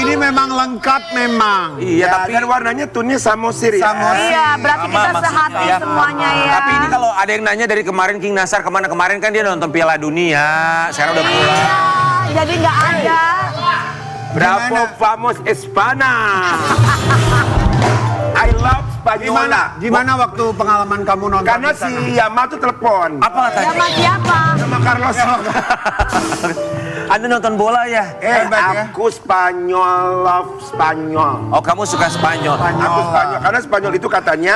ini memang lengkap memang. Iya, tapi dan warnanya tunnya samosir ya. Iya, berarti Sama, kita maksudnya, sehati ya. semuanya ya. Tapi ini kalau ada yang nanya dari kemarin King Nasar kemana kemarin kan dia nonton Piala Dunia. Sekarang udah pulang. Iya, jadi nggak ada. Berapa famos Espana. I love Spanyola. Gimana waktu pengalaman kamu nonton? Karena di sana? si Yama tuh telepon. Apa katanya? Sama siapa? Sama Carlos. Anda nonton bola ya? Hebat ya. Aku Spanyol, love Spanyol. Oh, kamu suka Spanyol. Aku Spanyol, karena Spanyol itu katanya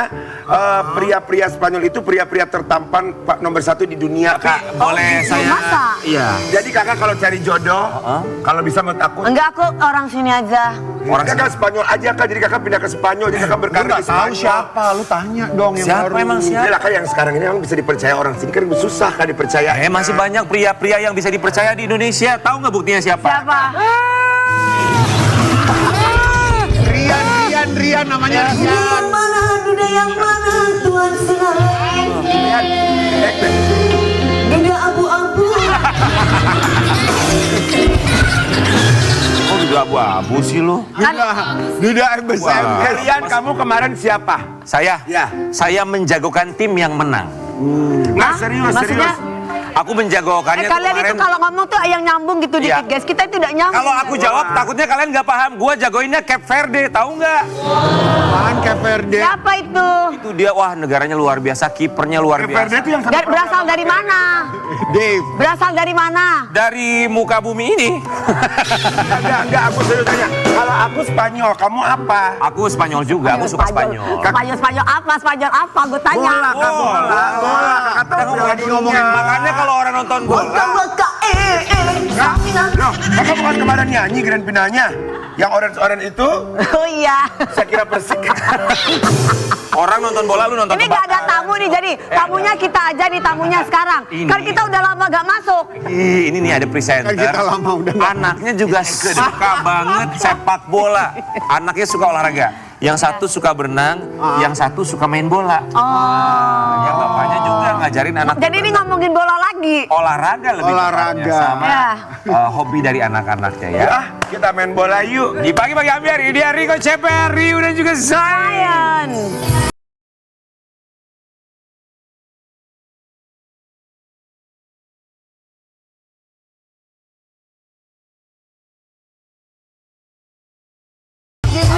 pria-pria Spanyol itu pria-pria tertampan nomor 1 di dunia, Kak. Boleh saya? Masa? Iya. Jadi kakak kalau cari jodoh, kalau bisa menurut aku, Enggak, aku orang sini aja. Orang kakak Spanyol aja, Kak. Jadi kakak pindah ke Spanyol, jadi kakak Lu berkarir nggak di tahu Spanyol. siapa? Lu tanya dong yang Siapa baru. emang siapa? Ini lah, Kak, yang sekarang ini emang bisa dipercaya orang sini kan susah kan dipercaya. Masih banyak pria-pria yang bisa dipercaya di Indonesia. Tahu nggak buktinya siapa? Siapa? Rian namanya Rian. Yang mana, duda yang mana, Tuhan selain. Duda abu-abu. Oh, juga abu-abu sih lo. Duda besar. Rian, kamu kemarin siapa? Saya? Ya. Saya menjagokan tim yang menang. Nggak, serius, Maksudnya? serius. Aku menjagokannya tuh Kalian itu kemarin. kalau ngomong tuh yang nyambung gitu Iya. dikit, guys. Kita itu tidak nyambung. Kalau aku jawab, takutnya kalian nggak paham. Gua jagoinnya Cape Verde, tahu nggak? Apaan Cape Verde? Siapa itu? Itu dia, wah negaranya luar biasa, kipernya luar Verde biasa. itu yang Berasal dari mana? Dave. Berasal dari mana? Dari muka bumi ini. enggak, aku serius tanya. Kalau aku Spanyol, kamu apa? Aku Spanyol juga, aku suka Spanyol. Spanyol apa? Spanyol apa? Gue tanya. Kak, bola. Kakak tahu Kamu Piala lagi ngomongin, Dunia. makanya kalau orang nonton bola. Waka Loh, kakak bukan kemarin nyanyi grand finalnya? Yang orange-orange itu, Oh iya. saya kira Persik. Orang nonton bola, lu nonton Ini gak ada tamu nih, jadi tamunya kita aja nih, tamunya sekarang. Ini. Kan kita udah lama gak masuk. Ih, ini nih ada presenter. Kan kita lama udah nggak- Anaknya juga suka banget sepak bola. Anaknya suka olahraga. Yang satu suka berenang, yang satu suka main bola. Oh. Ya bapaknya juga ngajarin anak. Jadi ini ngomongin bola lagi. olahraga lebih Olahraga. tepatnya, sama Ya. hobi dari anak-anaknya ya. Ya, kita main bola yuk. Di pagi-pagi ambiar, ini dia Rico Ceper, Riu dan juga Zain. Ayan.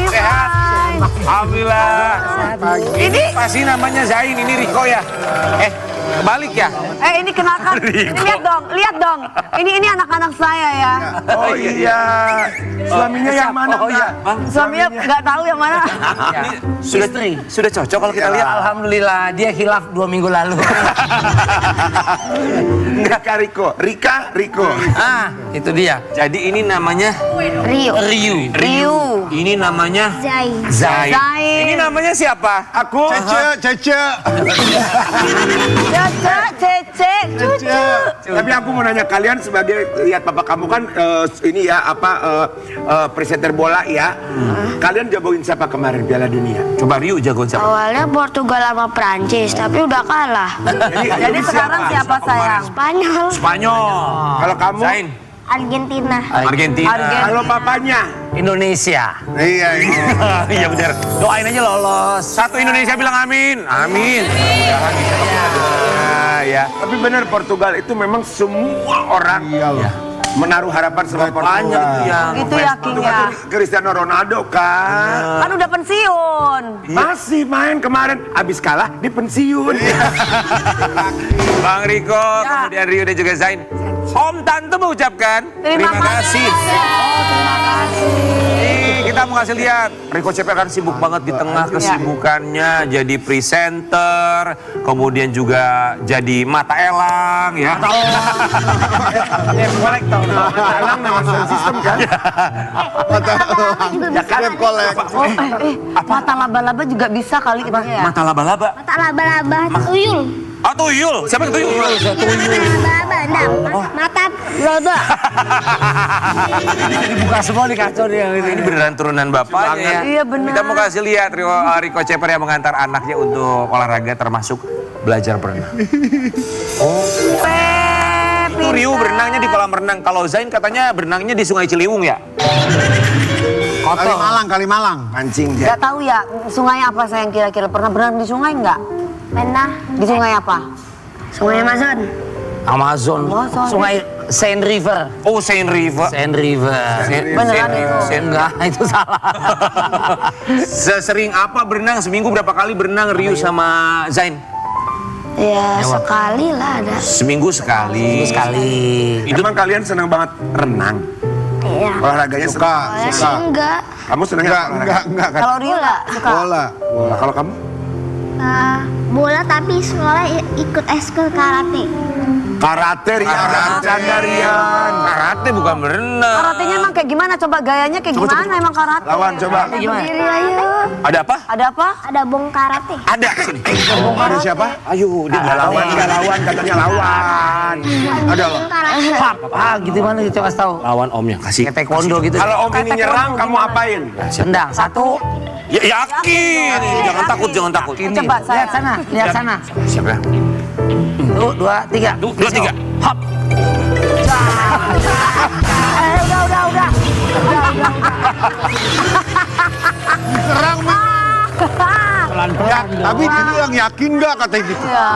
Sehat. Alhamdulillah. Ini pasti namanya Zain, ini Rico ya. Kebalik ya. Ini kenalkan. Ini lihat dong. Ini anak-anak saya ya. Oh iya. Suaminya yang mana? Oh iya, Mbak? Bang. Suaminya nggak tahu yang mana. Ini sudah cocok kalau kita lihat. Alhamdulillah, dia hilaf 2 minggu lalu. Rika Riko. Riko. Ah, itu dia. Jadi ini namanya Rio. Riu. Ini namanya Zai. Zain. Zain. Ini namanya siapa? Aku. Cece. Cece, cucu. Tapi aku mau nanya kalian sebagai lihat papa kamu kan ini ya presenter bola ya. Kalian jagoin siapa kemarin Piala Dunia? Coba Riu jagoan siapa? Awalnya Portugal sama Prancis, tapi udah kalah. Jadi sekarang siapa sayang? Spanyol, Spanyol. Kalau kamu? Zain. Argentina. Argentina. Kalau papanya? Indonesia. Iya. Iya benar. Doain aja lolos. Satu Indonesia bilang amin. Amin. Mudah-mudahan bisa ya. Tapi benar Portugal itu memang semua orang menaruh harapan sama Portugal. Banyak itu yang Gitu ya, King Portugal ya. tuh Cristiano Ronaldo kan. Kan udah pensiun. Masih main kemarin, abis kalah di pensiun. Bang Riko, kemudian Rio dan juga Zain. Om Tante mengucapkan Terima kasih. Kita mau kasih lihat, Rico Ceper kan sibuk banget di tengah kesibukannya jadi presenter, kemudian juga jadi mata elang ya. Elang nama sound system kan? Ya kan kolek. Mata laba-laba juga bisa kali gitu ya. Mata laba-laba. Mata laba-laba, tuyul. Oh tuyul, siapa yang tuyul? Laba-laba, mata laba. Dibuka semua di kacau dia. Ini beneran turunan bapaknya ya. Iya, benar. Kita mau kasih lihat Rico Ceper yang mengantar anaknya untuk olahraga termasuk belajar berenang. Pepi. Itu Ryu berenangnya di kolam renang. Kalau Zain katanya berenangnya di Sungai Ciliwung ya? Kalimalang. Mancing dia. Gak tahu ya, sungai apa saya yang kira-kira pernah berenang di sungai nggak? Pernah. Di sungai apa? Sungai Amazon. Amazon. Sungai Seine River. Oh, Seine River. Seine River. Beneran itu? Enggak, itu salah. Sesering apa berenang? Seminggu berapa kali berenang Ryu sama Zain? Ya sekali lah ada. Seminggu sekali. Sekali. Emang kalian senang banget renang? Iya. Olahraganya Suka. Saya sih enggak. Kamu senangnya apa olahraga? Enggak. Kalau Rio nggak suka? Bola. Bola. Kalau kamu? Bola tapi sekolah ikut eskul karate. Karate, Rian. Canda, Rian. Karate bukan berenang. Karatenya emang kayak gimana? Coba gayanya kayak gimana emang karate? Lawan, coba. Gimana? Diri ayo. Ada apa? Ada apa? Ada bong karate. Ada. Sini. Ada siapa? Ayo, dia Nggak lawan, katanya lawan. Ada loh. Bong karate. Gitu mana coba kasih tahu. Lawan omnya, kasih. Kayak taekwondo gitu. Kalau om ini nyerang, kamu apain? Tendang satu. Ya, yakin. Jangan takut, jangan takut. Ini. Coba, saya. Lihat sana, lihat sana. Siapa ya? Tuh, 2, 3. 2, 3. Hop. Udah. Ya, tapi itu yang yakin nggak katanya gitu? Ya,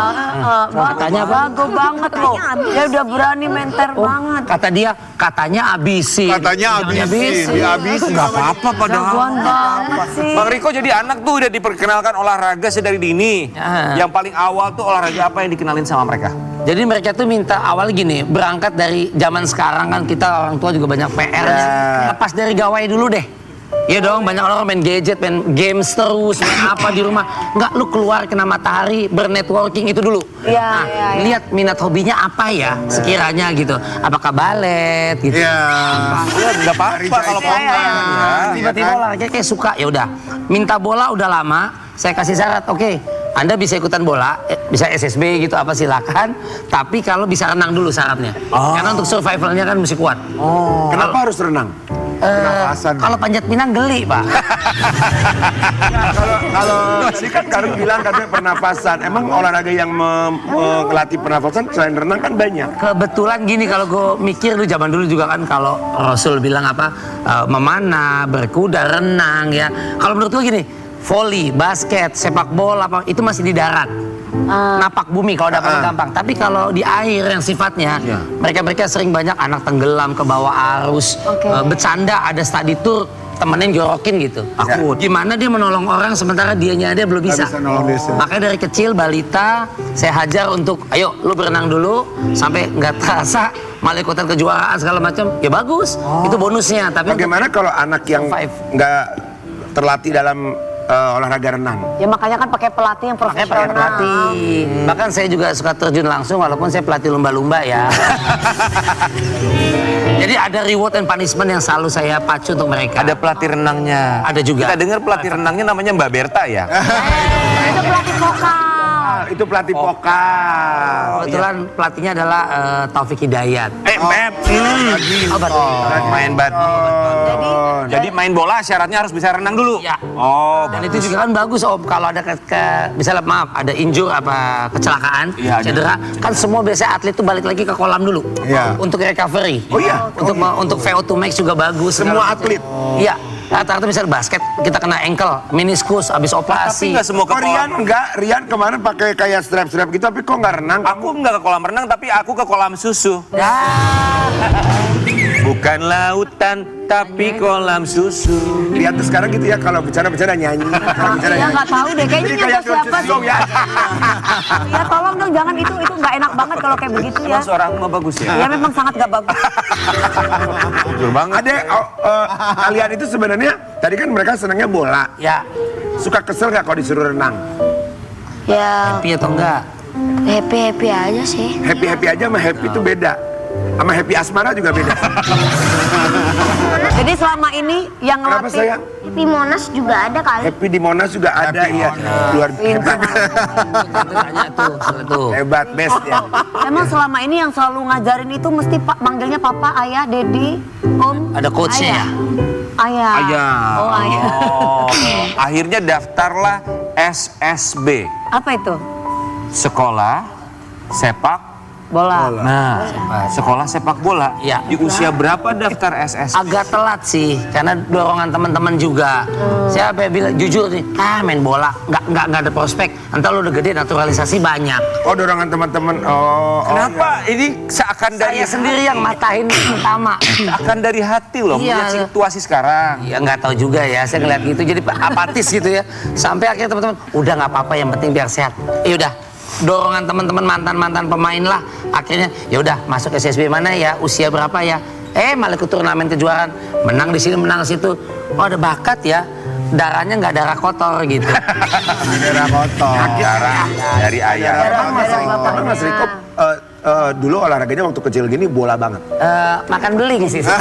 Katanya apa? bagus banget loh. Dia udah berani menter banget. Kata dia, katanya abisin. Katanya habisin. Dihabisin. Nggak apa-apa padahal. Jagoan banget sih. Bang Riko jadi anak tuh udah diperkenalkan olahraga sedari dini. Ya. Yang paling awal tuh olahraga apa yang dikenalin sama mereka? Jadi mereka tuh minta awal gini, berangkat dari zaman sekarang kan kita orang tua juga banyak PR-nya. Lepas dari gawai dulu deh. Iya dong, banyak orang main gadget, main games terus, main apa di rumah. Enggak, lu keluar kena matahari, bernetworking itu dulu. Iya, Nah, iya. lihat minat hobinya apa ya sekiranya gitu. Apakah balet gitu. Iya. Ya nggak apa-apa kalau Iya, pengen. Ya. Tiba-tiba olahraga kayak suka, ya udah. Minta bola udah lama, saya kasih syarat, oke. Anda bisa ikutan bola, bisa SSB gitu apa silakan. Tapi kalau bisa renang dulu syaratnya. Karena untuk survivalnya kan mesti kuat. Kenapa harus renang? Pernapasan. Kalau panjat pinang geli, Pak. Kalau tadi kan Karin bilang katanya pernapasan. Emang olahraga yang melatih pernapasan selain renang kan banyak. Kebetulan gini, kalau gue mikir dulu zaman dulu juga kan kalau Rasul bilang apa, memanah, berkuda, renang ya. Kalau menurut gue gini, voli, basket, sepak bola apa itu masih di darat. Napak bumi kalau dapat gampang. Tapi kalau di air yang sifatnya mereka sering banyak anak tenggelam ke bawah arus, bercanda, ada study tour, temenin jorokin gitu. Aku gimana dia menolong orang sementara dianya dia belum bisa. bisa nolong desa. Makanya dari kecil balita saya hajar untuk ayo lu berenang dulu sampai nggak terasa malah ikutan kejuaraan segala macam. Ya bagus. Itu bonusnya. Tapi Bagaimana kalau anak yang nggak terlatih dalam olahraga renang? Ya makanya kan pakai pelatih yang pakai profesional. pelatih. Bahkan saya juga suka terjun langsung walaupun saya pelatih lumba-lumba ya. Jadi ada reward and punishment yang selalu saya pacu untuk mereka. Ada pelatih renangnya. Ada juga. Kita dengar pelatih renangnya namanya Mbak Berta ya. Itu pelatih vokal. Itu pelatih vokal. Kebetulan pelatihnya adalah Taufik Hidayat. Oh, Main badminton. Jadi main bola syaratnya harus bisa renang dulu. Ya. Oh, Dan itu juga kan bagus Om, kalau ada misalnya maaf ada injur apa kecelakaan, Iya, ada. cedera, kan semua biasanya atlet tuh balik lagi ke kolam dulu. Iya. Untuk recovery. Oh iya. Untuk VO2 max juga bagus. Semua segala macam. atlet? Iya. Rata-rata misalnya basket kita kena ankle, meniskus habis tapi operasi. nggak semua ke Kok Rian kolam. enggak? Rian kemarin pakai kayak strap-strap gitu, tapi kok nggak renang? Aku nggak ke kolam renang, tapi aku ke kolam susu. Ya. Bukan lautan, tapi kolam susu. Rian tuh sekarang gitu ya, kalau bercanda-bercanda nyanyi. Kalau bercanda Ya nggak tahu deh, kayaknya Jadi nyapa kayak siapa George sih? Show ya. Ya tolong dong, jangan itu nggak enak banget kalau kayak begitu ya. Emang suara aku nggak bagus ya? Ya memang sangat nggak bagus. Jujur banget. Ada kalian itu sebenarnya tadi kan mereka senangnya bola. Ya. Suka kesel nggak kalau disuruh renang? Ya Happy atau enggak? happy aja sih. Happy aja sama happy itu beda. Sama happy asmara juga beda. Jadi selama ini yang Kenapa ngelatih sayang? Happy Monas juga ada kali. Happy di Monas juga ada ya. Luar hebat. Tanya tuh. Hebat best ya. Emang selama ini yang selalu ngajarin itu mesti manggilnya papa, ayah, dedi, om. Ada coachnya ya? Ayah. Ayah. Oh ayah. Oh. Akhirnya daftarlah SSB. Apa itu? Sekolah Sepak Bola. Nah, sekolah sepak bola. Iya. Di usia berapa daftar SS? Agak telat sih, karena dorongan teman-teman juga. Saya bilang jujur nih, main bola nggak ada prospek. Entar lu udah gede, naturalisasi banyak. Oh, dorongan teman-teman. Kenapa? Ini seakan dari Saya sendiri yang matahin pertama. seakan dari hati loh melihat Iya. situasi sekarang. Ya nggak tahu juga ya, saya ngeliat gitu jadi apatis gitu ya. Sampai akhirnya teman-teman, udah nggak apa-apa, yang penting biar sehat. Udah, dorongan teman-teman mantan pemain lah. Akhirnya ya udah masuk SSB mana ya, usia berapa ya? Malah ikut turnamen kejuaraan, menang di sini, menang di situ. Oh, ada bakat ya. Darahnya nggak darah kotor gitu. Darah kotor. Darah dari ayah. Emang Mas Riko dulu olahraganya waktu kecil gini bola banget. Makan beling sih. Saya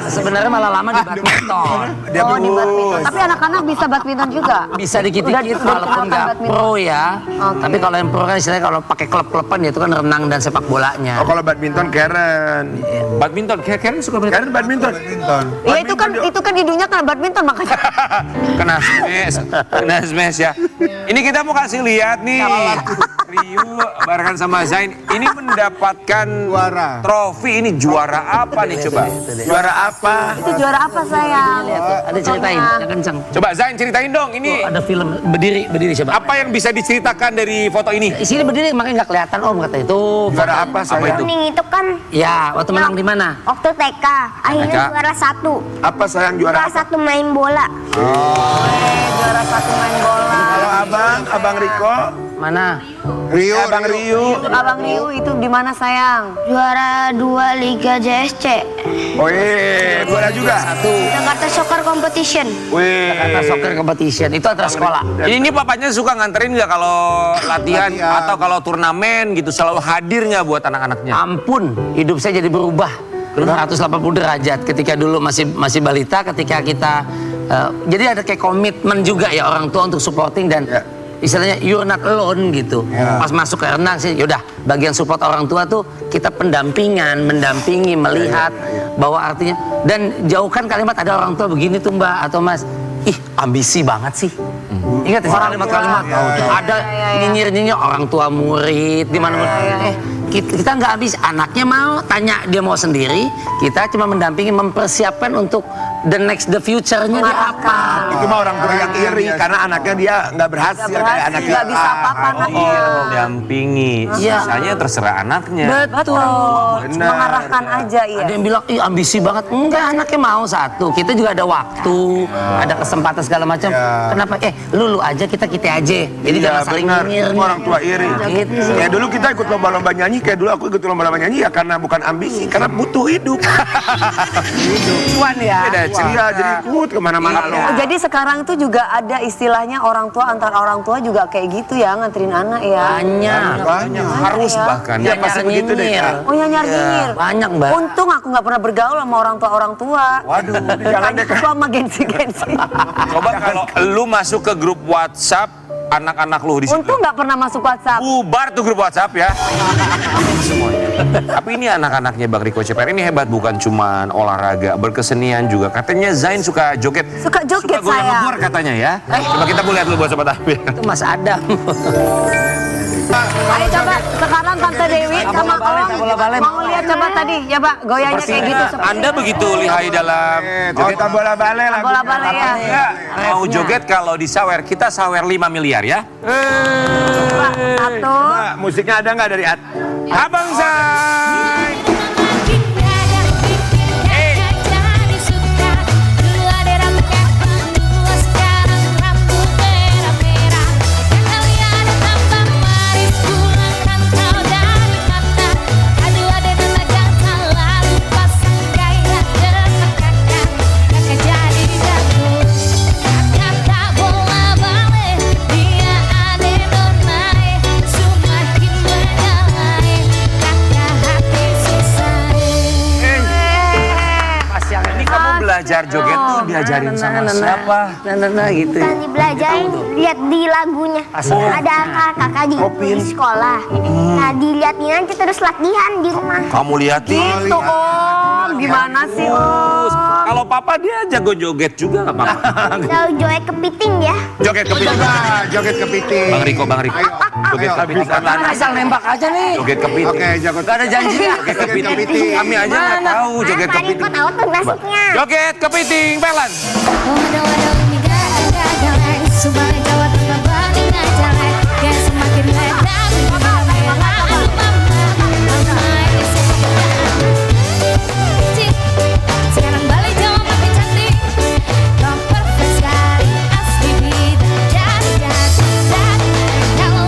sebenarnya malah lama di badminton. Dia Oh, di bagus. badminton. Tapi anak-anak bisa badminton juga. Bisa dikit-dikit Udah walaupun dikenalkan nggak badminton. pro ya. Oke. Tapi kalau yang pro kan istilahnya kalau pakai klub-kluban ya itu kan renang dan sepak bolanya. Oh, kalau badminton Karen. Badminton, Karen suka Karen badminton. Badminton. Iya itu kan hidungnya kan badminton makanya. kena smash ya. Ini kita mau kasih lihat nih. Ryu barengan sama Zain ini mendapatkan Juara. trofi. Ini juara apa nih coba? Juara apa? Itu juara apa sayang? Lihat tuh, ada ceritain, ya kencang. Coba Zain ceritain dong ini Ada film berdiri coba. apa yang bisa diceritakan dari foto ini? Di sini berdiri makanya nggak kelihatan om kata itu. Juara apa saya? itu? Kuning itu kan Ya, waktu menang di mana? waktu TK, akhirnya TK. juara 1. Apa sayang juara Juara apa? 1 main bola. Juara 1 main bola. Kalau abang Riko, Mana? Rio, abang Ryu. Abang Riu itu di mana sayang? Juara 2 Liga JSC. Oh juara juga. Jakarta Soccer Competition. Kata soccer competition itu antara sekolah. Ini papanya suka nganterin nggak kalau latihan atau kalau turnamen gitu, selalu hadir nggak buat anak-anaknya? Ampun, hidup saya jadi berubah 180 derajat ketika dulu masih balita, ketika kita jadi ada kayak komitmen juga ya orang tua untuk supporting dan istilahnya you're not alone gitu. Pas masuk ke renang sih, yaudah bagian support orang tua tuh kita mendampingi, melihat bahwa artinya dan jauhkan kalimat ada orang tua begini tuh Mbak atau Mas, ih ambisi banget sih. Ingat ya kalimat-kalimat ada nyinyir orang tua murid di mana-mana. Kita nggak habis, anaknya mau tanya dia mau sendiri, kita cuma mendampingi, mempersiapkan untuk the future-nya dia apa. Itu mah orang tua yang iri karena anaknya dia nggak berhasil kayak anaknya. Nggak bisa apa-apa anaknya. Dampingi, Iya. sisanya terserah anaknya. Betul. Mengarahkan aja iya. Ada yang bilang, ih ambisi banget. Enggak, anaknya mau satu. Kita juga ada waktu, ada kesempatan segala macam. Kenapa? Lu aja, kita aja. Jadi jangan saling benar. nyinyir. Semua orang tua iri. Gitu sih. Kayak dulu kita ikut lomba-lomba nyanyi, kayak dulu aku ikut lomba-lomba nyanyi ya karena bukan ambisi, karena butuh hidup. Cuan ya. Beda ceria, jadi ikut kemana-mana loh. Oh, jadi sekarang itu juga ada istilahnya orang tua antar orang tua juga kayak gitu ya nganterin anak ya. Banyak. Harus ya. bahkan. Ya, pasti begitu deh, Kak. Oh ya nyar-nyinyir. Banyak mbak. Untung aku nggak pernah bergaul sama orang tua. Waduh, jangan deh. Aku sama gengsi-gengsi. Coba kalau lu masuk ke grup WhatsApp anak-anak lu di situ. Untung nggak pernah masuk WhatsApp. Bubar tuh grup WhatsApp ya. Semuanya. Tapi ini anak-anaknya Bang Riko CPR ini hebat, bukan cuman olahraga, berkesenian juga. Katanya Zain suka joget. Suka joget, Suka goyang-goyang saya. katanya ya. Coba kita boleh lihat dulu buat sobat Abi. Itu Mas Adam. Ayo coba sekarang Tante Dewi sama bola balik. Om mau lihat coba tadi ya Pak goyangnya kayak gitu. seperti Anda ini. begitu lihai dalam Oh, bola bale lah. Bola balik ya. ya. Mau joget kalau disawer, kita sawer 5 miliar ya. Pak, satu. Mbak, musiknya ada nggak dari Abang Zain. Ini kamu belajar joget tuh diajarin sama siapa? Nah, gitu. Bukan dibelajarin, lihat di lagunya. Ada kakak di sekolah. Nah, diliatin aja terus latihan di rumah. Kamu liatin. Gitu Om, gimana sih Om? Kalau papa dia jago joget juga nggak apa-apa. Tahu joget kepiting ya? Joget kepiting. Joget kepiting. Bang Riko. Joget kepiting. Kan asal nembak aja nih. Joget kepiting. Oke, joget. Gak ada janjinya. Joget kepiting. Kami aja nggak tahu joget Tadi kepiting. kok tahu tuh nasibnya. Joget kepiting, Pelan. Subang Jawa Tengah balik ngajaran, kayak semakin lebar. Sekarang balik Jawa makin cantik, kau perfect sekali, asli bidang jadi kalau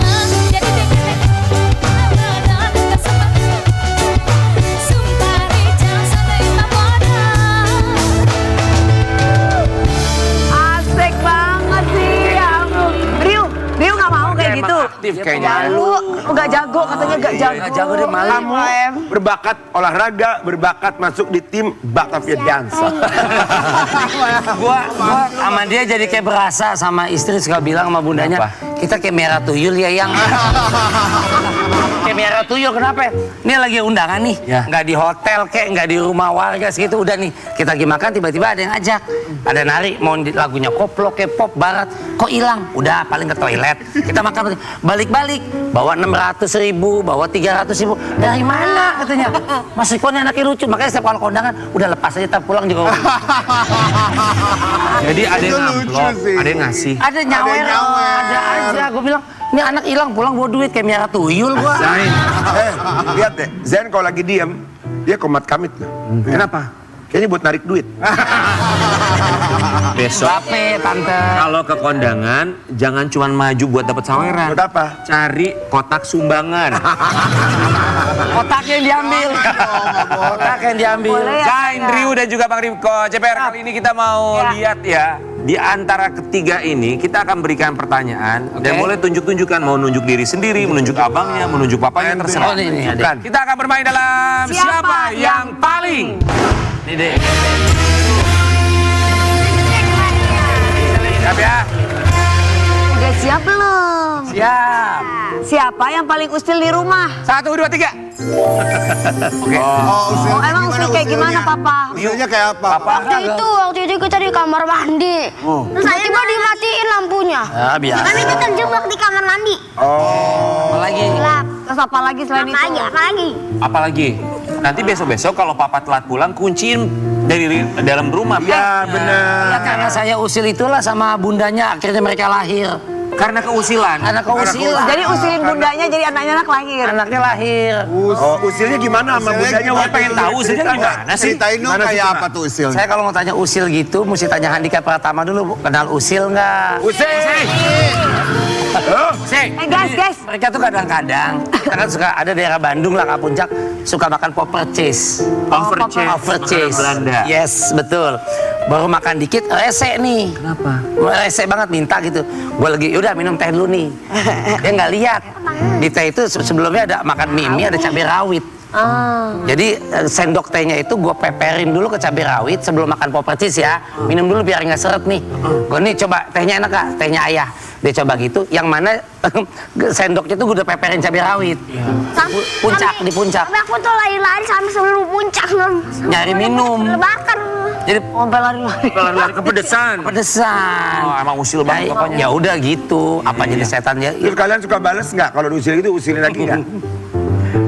jadi sumpah di jangan sampai tak bodoh. Asik banget sih, ya ampun. Rio nggak mau kayak gitu. Aktif kayaknya. Malu, nggak jago katanya nggak jago. Nggak jago dia malu. Kamu berbakat olahraga, berbakat masuk di tim Batavia Dance. Gua sama dia jadi kayak berasa sama istri suka bilang sama bundanya, kita kayak merah tuyul ya yang. Kayak merah tuyul kenapa? Ini lagi undangan nih, nggak di hotel kayak nggak di rumah warga segitu udah nih kita lagi makan tiba-tiba ada yang ajak, ada nari mau lagunya koplo kayak pop barat, kok hilang? Udah paling ke toilet, kita makan balik-balik bawa 600.000, bawa 300.000 dari mana katanya? Mas Riko ini anaknya lucu makanya setiap kalau kondangan udah lepas aja tak pulang juga. Jadi ada yang Itu lucu amplop, sih. ada yang ngasih. Ada nyawer, ada aja. Gue bilang, ini anak hilang pulang bawa duit kayak merah tuyul gua. Zain. Lihat deh, Zain kalau lagi diem, dia komat kamit loh. Kenapa? Kayaknya buat narik duit. Besok Bape, tante. kalau ke kondangan jangan cuma maju buat dapat saweran. Buat apa? Cari kotak sumbangan. Kotaknya yang diambil. Kotaknya yang diambil. Boleh ya, Zain, saya? Rio dan juga Bang Riko. CPR kali ini kita mau lihat ya. Di antara ketiga ini kita akan berikan pertanyaan dan boleh tunjuk-tunjukkan mau nunjuk diri sendiri, menunjuk abangnya, menunjuk papanya terserah. Oh, ini ada. Kita akan bermain dalam siapa yang paling. Ini deh. Siap ya? Udah siap belum? Siap. Siapa yang paling usil di rumah? 1, 2, 3. Oke. Oh, emang usil kayak gimana, Papa? Usilnya kayak apa? Waktu itu kita di kamar mandi. Terus tiba-tiba dimatiin lampunya. Ya, biasa. Kami itu terjebak di kamar mandi. Apalagi? Gelap. Terus apa lagi selain itu? Apalagi? Apalagi? Nanti besok-besok kalau papa telat pulang kunciin dari dalam rumah. Ya benar. Ya karena saya usil itulah sama bundanya akhirnya mereka lahir. Karena keusilan. Anak keusilan. Jadi usilin bundanya jadi anaknya lahir. Anaknya lahir. Oh, usilnya gimana sama bundanya? Gua pengen tahu usilnya gimana sih? Ceritain dong Gimana sih, kayak Pak? apa tuh usilnya? Saya kalau mau tanya usil gitu, mesti tanya Handika Pratama dulu. Kenal usil nggak? Usil. Guys. Mereka tuh kadang-kadang, kita kan suka ada daerah Bandung lah, Puncak, suka makan popper cheese. Popper cheese. Belanda. Yes, betul. Baru makan dikit, rese nih. Kenapa? Rese banget minta gitu. Gue lagi, udah minum teh dulu nih. Dia nggak lihat. Di teh itu sebelumnya ada makan mie, ada cabai rawit. Jadi sendok tehnya itu gue peperin dulu ke cabai rawit sebelum makan popper cheese ya. Minum dulu biar nggak seret nih. Gue nih coba tehnya enak gak? Tehnya ayah. Dia coba gitu. Yang mana sendoknya tuh gue udah peperin cabai rawit. Puncak di puncak. Tapi aku tuh lari-lari sampai seluruh puncak. Nyari minum. Terbakar. Jadi Sampai lari-lari. Lari-lari kepedesan. pedesan. Oh, emang usil banget bapaknya. Ya udah gitu. Apa jadi setan ya? Terus kalian suka bales nggak kalau diusil itu usilin lagi nggak?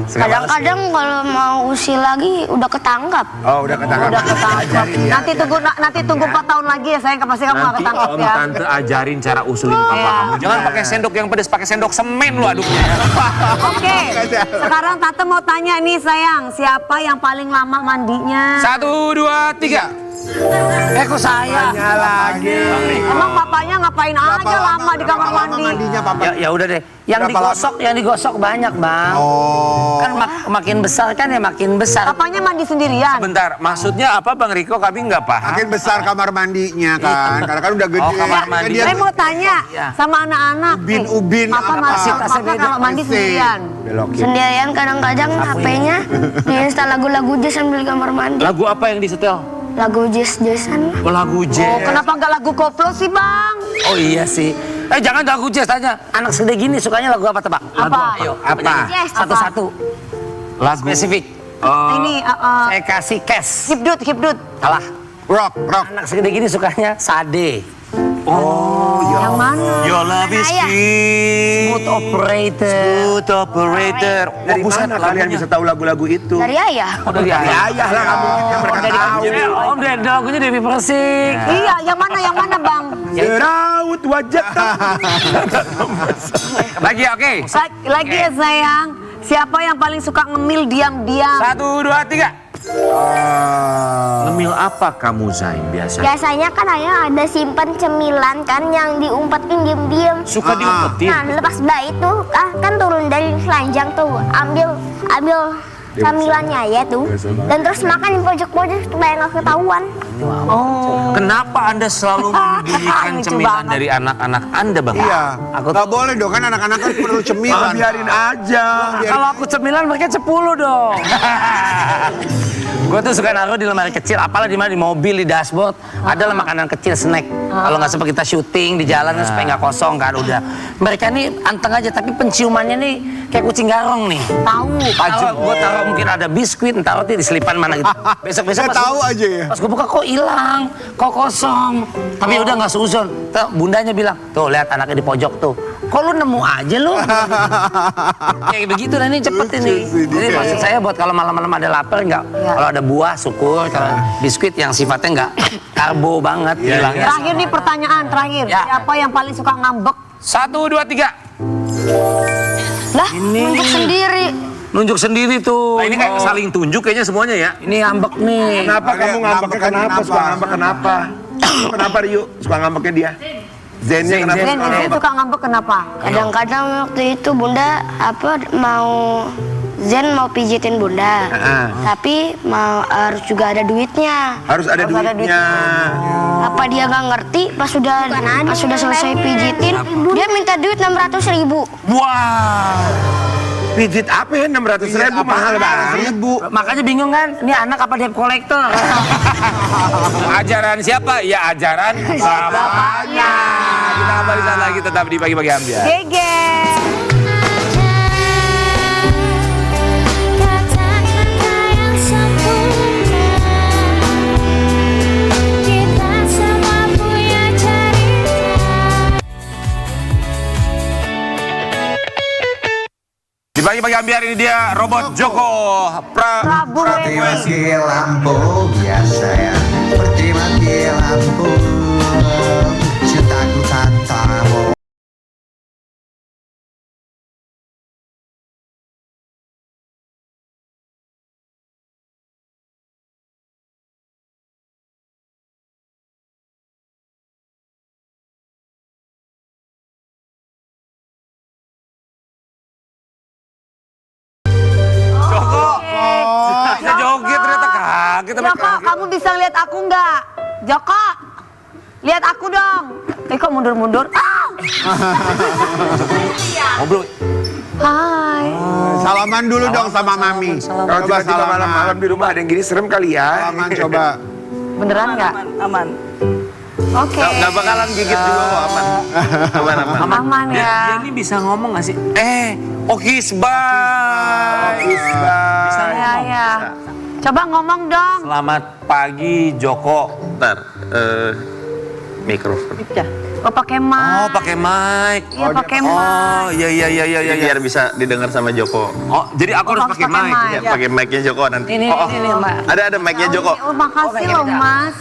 Kadang-kadang kalau mau usil lagi udah ketangkap. Oh udah ketangkap. Udah ketangkap. Nanti tunggu 4 tahun lagi ya sayang, pasti kamu nggak Nanti ketangkap om ya. tante ajarin cara usulin papa kamu. Jangan pakai sendok yang pedes, pakai sendok semen lu aduknya. Oke, sekarang tante mau tanya nih sayang, siapa yang paling lama mandinya? 1, 2, 3. Kok saya? lagi. Emang papanya ngapain aja lama di kamar mandi? Mandinya papa. Ya udah deh. Yang digosok banyak, Bang. Oh. Kan makin besar kan ya makin besar. Papanya mandi sendirian. Bentar, maksudnya apa Bang Riko? Kami nggak paham. Makin besar kamar mandinya kan, karena kan udah gede. Oh, kamar mandi. Dia Saya mau tanya sama anak-anak. Ubin-ubin Papa apa? kalau mandi sendirian. Sendirian kadang-kadang HP-nya diinstal lagu-lagu jazz sambil di kamar mandi. Lagu apa yang disetel? Lagu jazz-jazzan. Oh, lagu Oh, jazz. kenapa nggak lagu koplo sih bang? Oh iya sih. Jangan lagu jazz tanya. Anak segede gini sukanya lagu apa tebak? Apa? Ayo, Apa? Jazz. Satu-satu. Lagu Spesifik. Ini Saya kasih cash. hipdut. Salah. Rock. Anak segede gini sukanya Sade. Yang mana? Your love is sweet. Smooth operator. Smooth operator. Dari mana kalian bisa tahu lagu-lagu itu? Dari ayah. Oh, dari ayah. Ayah lah kamu yang mereka tahu. Om, dari lagunya Dewi Persik. Iya, yang mana Bang? Jerawat wajah. Lagi oke. Lagi ya sayang. Siapa yang paling suka ngemil diam-diam? 1, 2, 3. Ngemil apa kamu Zain biasa? Biasanya kan ayah ada simpan cemilan kan yang diumpetin diem-diem. Suka diumpetin. Nah lepas bayi tuh kan turun dari ranjang tuh ambil camilannya ya tuh dan terus makan di pojok-pojok supaya nggak ketahuan. Kenapa Anda selalu menyembunyikan Lucu cemilan banget. dari anak-anak Anda, Bang? Iya. Nggak boleh dong, kan anak-anak kan perlu cemilan. Biarin aja. Kalau aku cemilan mereka 10 dong. Gue tuh suka naruh di lemari kecil, apalah di mana di mobil, di dashboard, adalah makanan kecil snack. Kalau nggak sempat kita syuting di jalan supaya nggak kosong kan udah. Mereka nih anteng aja, tapi penciumannya nih kayak kucing garong nih. Tahu. Kalau gue taruh mungkin ada biskuit, entar roti di selipan mana gitu. Besok-besok Saya tahu aja ya. Pas gue buka kok hilang, kok kosong. Tapi udah nggak seuzon. Tuh, bundanya bilang, tuh lihat anaknya di pojok tuh. Kok lu nemu aja lu? Kayak begitu nah ini cepet ini. Jadi maksud saya buat kalau malam-malam ada lapar nggak, kalau ada buah syukur, kalau biskuit yang sifatnya nggak karbo banget hilangnya. Terakhir nih pertanyaan terakhir. Ya. Siapa yang paling suka ngambek? 1, 2, 3. Lah, nunjuk sendiri. Nunjuk sendiri tuh. Nah, ini kayak saling tunjuk kayaknya semuanya ya. Ini ngambek nih. Kenapa kamu ngambeknya kenapa? Suka ngambek kenapa? Kenapa Ryu? Suka ngambeknya dia? Zennya kenapa? Zen, Zen suka ngambek kenapa? Kadang-kadang waktu itu bunda Zen mau pijitin bunda, tapi harus juga ada duitnya. Harus ada duitnya. Apa dia nggak ngerti pas sudah selesai pijitin dia minta duit 600.000. Wah. Pijit apa ya 600.000 mahal banget. Makanya bingung kan, ini anak apa debt collector? Ajaran siapa? Ya ajaran bapaknya. Kita kembali saat lagi tetap di Pagi-Pagi Ambiar. Gege. Kata-kata yang sempurna, kita semua punya cerita. Di Pagi-Pagi Ambiar ini dia Robot Joko Prabu Mati lampu biasa ya, seperti mati lampu, cintaku tanpamu. Joko. Bisa joget ternyata kaget. Joko, kamu bisa lihat aku nggak? Joko, lihat aku dong. Kok mundur-mundur? Ah! Ngobrol. Hai. Salaman dulu dong sama Mami. Kalau tiba-tiba malam-malam di rumah ada yang gini serem kali ya. Salaman coba. Beneran nggak? Aman. Oke. Nggak bakalan gigit juga kok aman. Aman. Aman Dia ya. ini bisa ngomong nggak sih? Hisbah. Bisa Ya, ya. Coba ngomong dong. Selamat pagi Joko. Ntar, mikrofon. Oh, pakai mic. Oh, pakai mic. Iya, pakai mic. Oh, iya. Biar bisa didengar sama Joko. Oh, jadi aku harus pakai mic. Ya, pakai mic-nya Joko nanti. Ini, Mbak. Ada mic-nya Joko. Oh, makasih loh, Mas.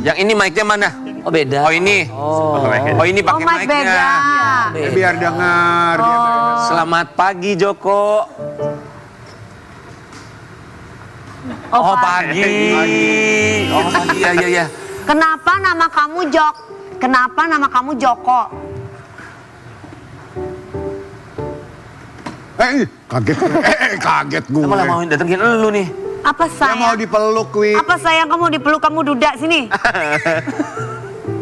Yang ini mic-nya mana? Oh beda. Oh, ini. Oh, ini Oh, pakai mic beda. mic-nya. Biar dengar. Selamat pagi Joko. Oh, pagi. Oh, pagi. Iya. Kenapa nama kamu Kenapa nama kamu Joko? Kaget. Kaget gue. Malah mau datengin lu nih. Apa Saya mau sayang? dipeluk, Wi. Apa sayang kamu dipeluk kamu duda sini?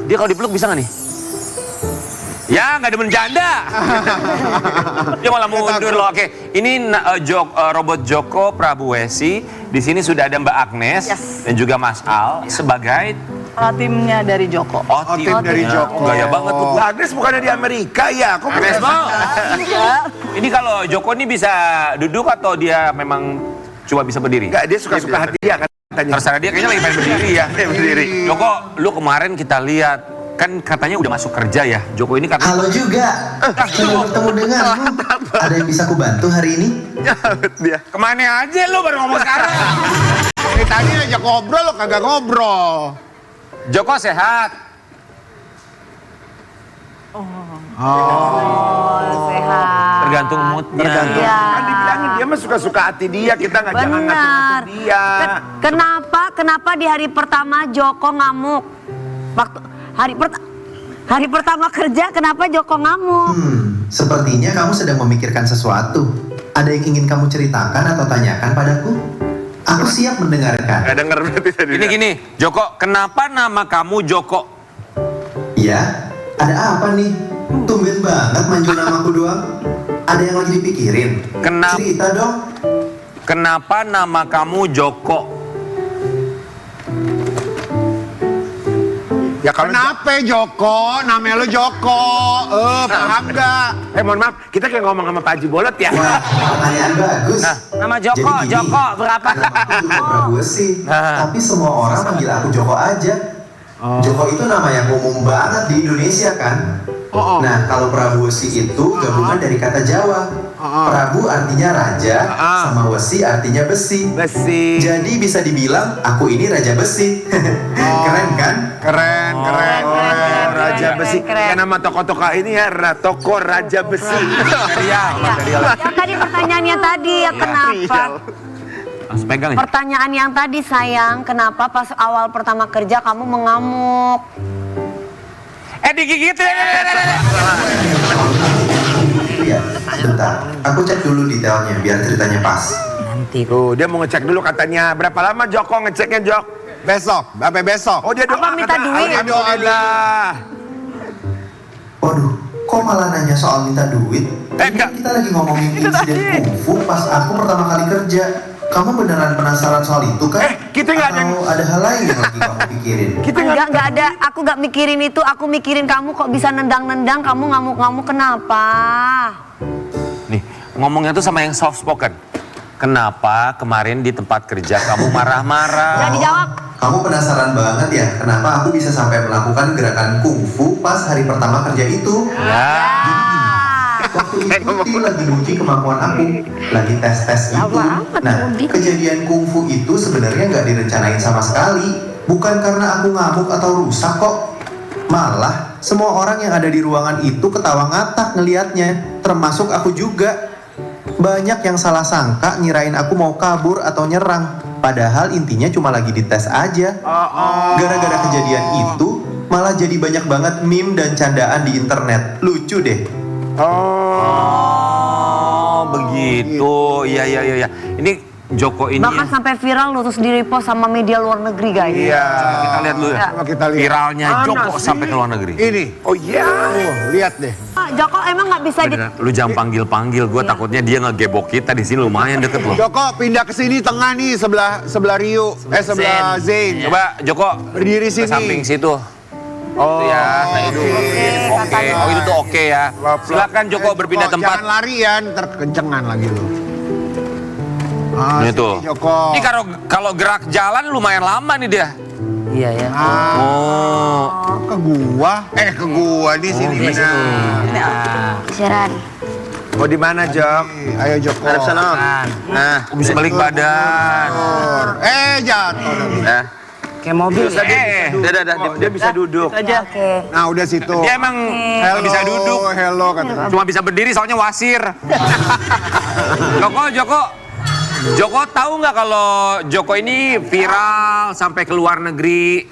Dia kalau dipeluk bisa nggak nih? Ya, nggak demen janda. Dia malah mundur loh. Oke, ini Robot Joko Prabu Wesi. Di sini sudah ada Mbak Agnes dan juga Mas Al sebagai Timnya dari Joko. tim dari Joko. Gaya banget tuh. Lah, Agnes bukannya di Amerika ya? Kok Agnes mau? Ini kalau Joko ini bisa duduk atau dia memang cuma bisa berdiri? Enggak, dia suka-suka hati dia. katanya. Terserah dia, kayaknya lagi pengen berdiri ya. Berdiri. Joko, lu kemarin kita lihat, kan katanya udah masuk kerja ya. Joko ini katanya... Halo juga. Senang bertemu denganmu. Ada yang bisa kubantu hari ini? Dia. Kemana aja lu baru ngomong sekarang? Dari tadi aja ngobrol lo kagak ngobrol. Joko sehat. Sehat. Tergantung moodnya. Iya. Kan dibilangin dia mah suka-suka hati dia, kita nggak jangan Benar. ngatur dia. Kenapa di hari pertama Joko ngamuk? Waktu hari pertama kerja kenapa Joko ngamuk? Sepertinya kamu sedang memikirkan sesuatu. Ada yang ingin kamu ceritakan atau tanyakan padaku? Aku siap mendengarkan. Gak denger berarti tadi. Gini, Joko, kenapa nama kamu Joko? Ya, ada apa nih? Tumben banget manggil namaku doang. Ada yang lagi dipikirin? Cerita dong. Kenapa nama kamu Joko? Ya kenapa Joko? Namanya lo Joko. Paham gak? Mohon maaf, kita kayak ngomong sama Pak Haji Bolot ya. Wah, pertanyaan bagus. Nama Joko, Jadi gini, Joko berapa? Aku juga Prabowo sih, tapi semua orang panggil aku Joko aja. Joko itu nama yang umum banget di Indonesia kan. Nah, kalau Prabu Wesi itu gabungan dari kata Jawa. Prabu artinya raja, sama Wesi artinya besi. Besi. Jadi bisa dibilang aku ini raja besi. Keren kan? Keren. Raja besi. keren. Kayak nama toko-toko ini ya, toko Raja Besi. Yang tadi pertanyaannya tadi ya kenapa? Langsung pegang ya. Pertanyaan yang tadi sayang, kenapa pas awal pertama kerja kamu mengamuk? Digigit. Iya, sebentar. Aku cek dulu detailnya biar ceritanya pas. Tuh, dia mau ngecek dulu katanya. Berapa lama Joko ngeceknya, Jok? Besok, sampai besok. Oh, dia doa. Abang minta duit. Alhamdulillah. Waduh, kok malah nanya soal minta duit? Enggak. Kita lagi ngomongin insiden kungfu pas aku pertama kali kerja. Kamu beneran penasaran soal itu kan? kita nggak ada Atau ada hal lain yang lagi kamu pikirin? Enggak ada, aku nggak mikirin itu, aku mikirin kamu kok bisa nendang-nendang, kamu ngamuk-ngamuk kenapa? Nih, ngomongnya tuh sama yang soft spoken. Kenapa kemarin di tempat kerja kamu marah-marah? Jangan dijawab. Kamu penasaran banget ya, kenapa aku bisa sampai melakukan gerakan kungfu pas hari pertama kerja itu? Ya. Waktu itu tim lagi uji kemampuan aku, lagi tes-tes itu. Nah, kejadian kungfu itu sebenarnya nggak direncanain sama sekali. Bukan karena aku ngamuk atau rusak kok. Malah, semua orang yang ada di ruangan itu ketawa ngakak ngelihatnya, termasuk aku juga. Banyak yang salah sangka ngirain aku mau kabur atau nyerang. Padahal intinya cuma lagi dites aja. Gara-gara kejadian itu, malah jadi banyak banget meme dan candaan di internet. Lucu deh. Oh, begitu. Iya. Ini Joko ini. Bahkan sampai viral loh, terus di-repost sama media luar negeri guys. Iya. Kita lihat dulu ya. Coba kita lihat. Viralnya Joko sampai ke luar negeri. Ini. Oh iya. Lihat deh. Joko emang nggak bisa di... Beneran, lu jangan panggil-panggil. Gue takutnya dia ngegebok kita di sini lumayan deket loh. Joko pindah ke sini tengah nih sebelah Rio. Sebelah Zain. Coba Joko Berdiri ke sini. samping situ. Oh, Itu ya. Nah itu. Oke. Oh itu tuh oke ya. Silakan Joko berpindah tempat. Jangan lari ya, ntar kencengan lagi lu. Ini tuh. sini, Joko. Ini kalau gerak jalan lumayan lama nih dia. Iya ya. Oh. Ke gua. Ke gua di sini benar. Siaran. Mau di mana, Jok? Ayo Joko. Harap sana. Nah, bisa balik badan. Jatuh. Nah, Kayak mobil ya. Dia bisa duduk. Oke. Nah udah situ. Dia emang nggak bisa duduk. Hello kata. Cuma bisa berdiri soalnya wasir. Joko tahu nggak kalau Joko ini viral sampai ke luar negeri?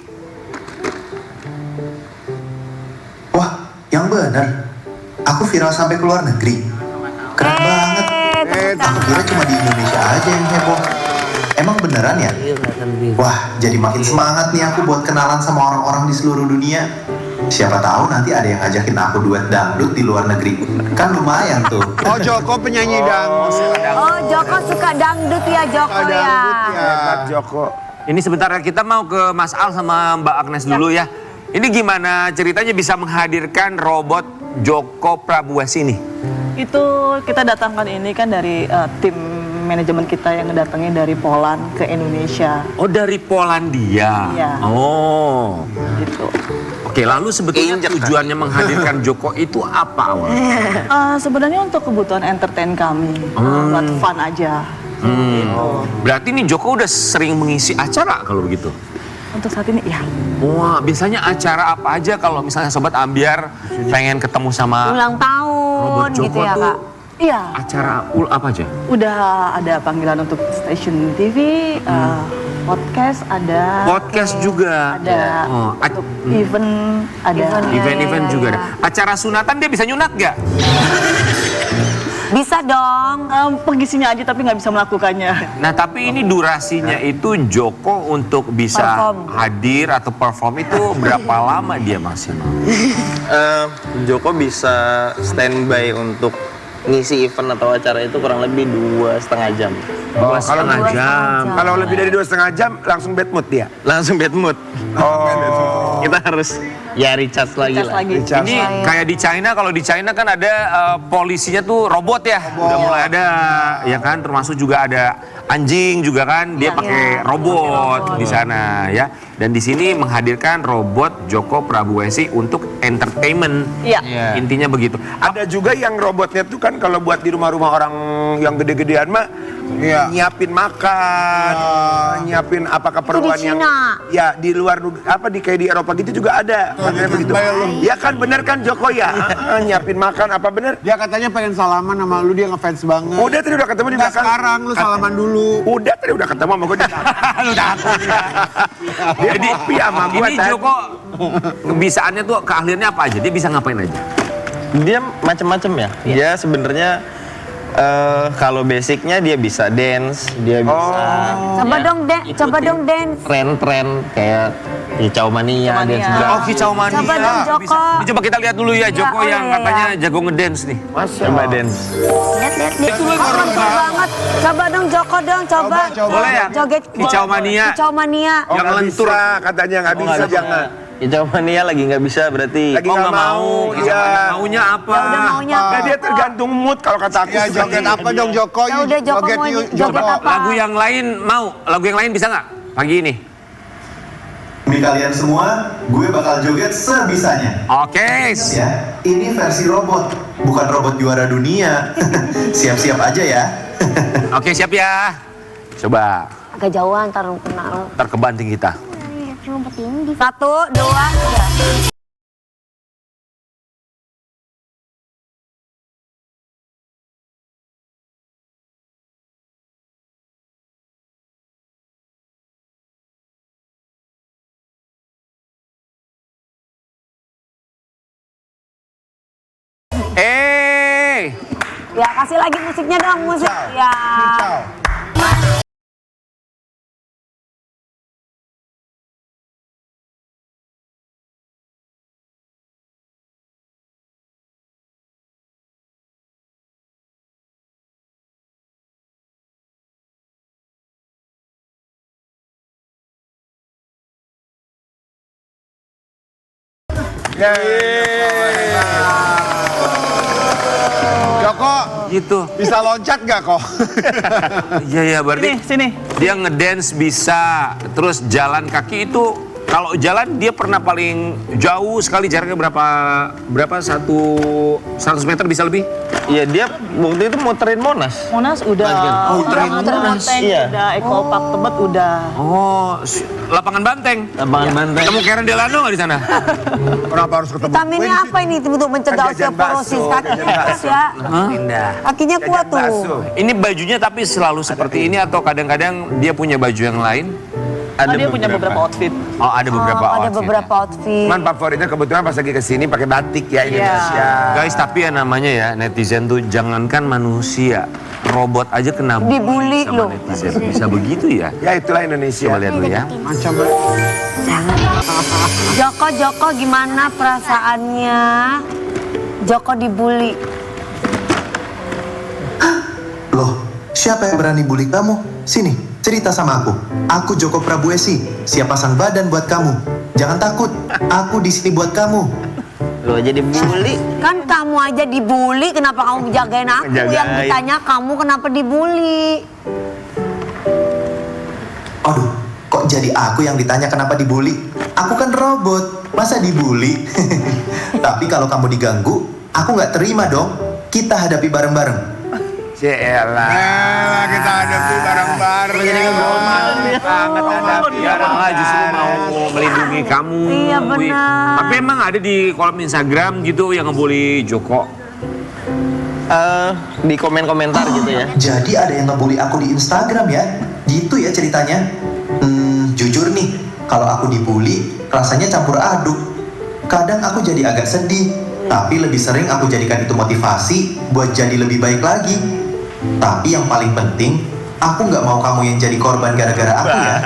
Wah, yang benar. Aku viral sampai ke luar negeri. Keren banget. Aku kira cuma di Indonesia aja yang heboh. Emang beneran ya? Wah, jadi makin semangat nih aku buat kenalan sama orang-orang di seluruh dunia. Siapa tahu nanti ada yang ngajakin aku duet dangdut di luar negeri. Kan lumayan tuh. Oh Joko penyanyi dangdut. Oh Joko suka dangdut ya Joko ya. Hebat, Joko. Ini sebentar kita mau ke Mas Al sama Mbak Agnes dulu ya. Ini gimana ceritanya bisa menghadirkan robot Joko Prabu Wesi ini? Itu kita datangkan ini kan dari tim manajemen kita yang ngedatengin dari Poland ke Indonesia. Oh, dari Polandia. Iya. Oh. Gitu. Oke, lalu sebetulnya tujuannya menghadirkan Joko itu apa awalnya? Sebenarnya untuk kebutuhan entertain kami, buat fun aja. Gitu. Berarti nih Joko udah sering mengisi acara kalau begitu? Untuk saat ini ya. Wah, biasanya acara apa aja kalau misalnya Sobat Ambiar pengen ketemu sama Ulang tahun Joko gitu ya tuh? Kak. Iya. Acara apa aja? Udah ada panggilan untuk stasiun TV, podcast ada. Podcast juga. Ada Oh, untuk event ada. Event-event juga ada. Acara sunatan dia bisa nyunat gak? Bisa dong. Pengisinya aja tapi nggak bisa melakukannya. Nah, tapi ini durasinya itu Joko untuk bisa hadir atau perform itu berapa lama dia maksimal? Joko bisa standby untuk ngisi event atau acara itu kurang lebih 2,5 jam. Oh, kalau 2,5 jam. Kalau lebih dari 2,5 jam langsung bad mood dia. Langsung bad mood. Oh. Kita harus recharge lagi lah. Ini kayak di China, kalau di China kan ada polisinya tuh robot ya. Udah mulai ada, ya kan, termasuk juga ada anjing juga kan, dia pakai robot di sana ya. Dan di sini menghadirkan robot Joko Prabuesi untuk entertainment. Iya. Intinya begitu. Ada juga yang robotnya tuh kan kalau buat di rumah-rumah orang yang gede-gedean mah nyiapin makan, nyiapin apa keperluan yang ya di luar apa di kayak di Eropa gitu juga ada. Katanya begitu. Ya kan bener kan Joko ya? Nyiapin makan apa bener? Dia katanya pengen salaman sama lu, dia ngefans banget. Udah tadi udah ketemu di belakang. Sekarang lu salaman dulu. Udah tadi udah ketemu sama gue di Lu takut ya. Jadi gua ini Joko kebiasaannya tuh keahliannya apa aja? Dia bisa ngapain aja? Dia macam-macam ya. Dia sebenarnya kalau basicnya dia bisa dance, dia bisa Coba dong dance. tren-tren kayak Kicau Mania, dance juga. Oh, Kicau Mania. Coba dong Joko. Bisa. Ini coba kita lihat dulu ya Joko yang katanya jago ngedance nih. Coba dance. Lihat. Mantap banget. Coba dong Joko dong, coba. Boleh ya? Joget Kicau Mania. Kicau Mania. yang lentur katanya nggak bisa jangan. Kicau Mania lagi nggak bisa berarti. Lagi nggak mau, dia Maunya apa? Ya udah maunya apa? Nah, dia tergantung mood kalau kata aku. Ya joget apa dong Joko? Ya udah Joko Joget mau yuk, joget apa? Lagu yang lain mau? Lagu yang lain bisa nggak? Pagi ini. Demi kalian semua, gue bakal joget sebisanya. Oke. Ya, ini versi robot, bukan robot juara dunia. Siap-siap aja ya. Oke, siap ya. Coba. Agak jauhan ntar kena. Ntar kebanting kita. 1, 2, 3. Ya kasih lagi musiknya dong, musik. Ya. Joko, Gitu. bisa loncat gak kok? Iya ya, berarti Sini. dia ngedance bisa. Terus jalan kaki itu kalau jalan dia pernah paling jauh sekali jaraknya berapa 100 meter bisa lebih? Iya, dia waktu itu muterin Monas. Monas udah. muterin Monas. Banteng, Iya. udah Eko Park Tebet udah. Oh, lapangan Banteng. Lapangan Banteng. Ketemu Karen Delano nggak di sana? Kenapa harus ketemu? Vitaminnya apa ini untuk mencegah Kan jajan osteoporosis? bakso, Kakinya jajan kuat bakso. ya. Indah. Kakinya kuat tuh. Ini bajunya tapi selalu seperti ini atau kadang-kadang dia punya baju yang lain? Dia punya beberapa outfit. Oh, ada beberapa Ada outfit. beberapa outfit. Man favoritnya kebetulan pas lagi kesini pakai batik ya Indonesia. Guys, tapi ya namanya ya netizen tuh jangankan manusia, robot aja kena Dibully sama loh. netizen. Bisa begitu ya? Ya itulah Indonesia. Coba lihat dulu ya. Macam Joko gimana perasaannya? Joko dibully. Loh, siapa yang berani bully kamu? Sini, cerita sama aku. Aku Joko Prabuesi, siap pasang badan buat kamu. Jangan takut, aku di sini buat kamu. Lo aja dibully. Kan kamu aja dibully, kenapa kamu jagain aku? Yang Jagain. ditanya kamu kenapa dibully? Aduh, kok jadi aku yang ditanya kenapa dibully? Aku kan robot, masa dibully? Tapi kalau kamu diganggu, aku nggak terima dong. Kita hadapi bareng-bareng. Celah, kita hadapi bareng-bareng. Banget hadapi. Ya malah justru mau melindungi kamu. Iya, benar. Wi. Tapi emang ada di kolom Instagram gitu yang ngebully Joko. Di komen-komentar gitu ya. Jadi ada yang ngebully aku di Instagram ya? Gitu ya ceritanya? Jujur nih, kalau aku dibully, rasanya campur aduk. Kadang aku jadi agak sedih, tapi lebih sering aku jadikan itu motivasi buat jadi lebih baik lagi. Tapi yang paling penting, aku nggak mau kamu yang jadi korban gara-gara aku ya.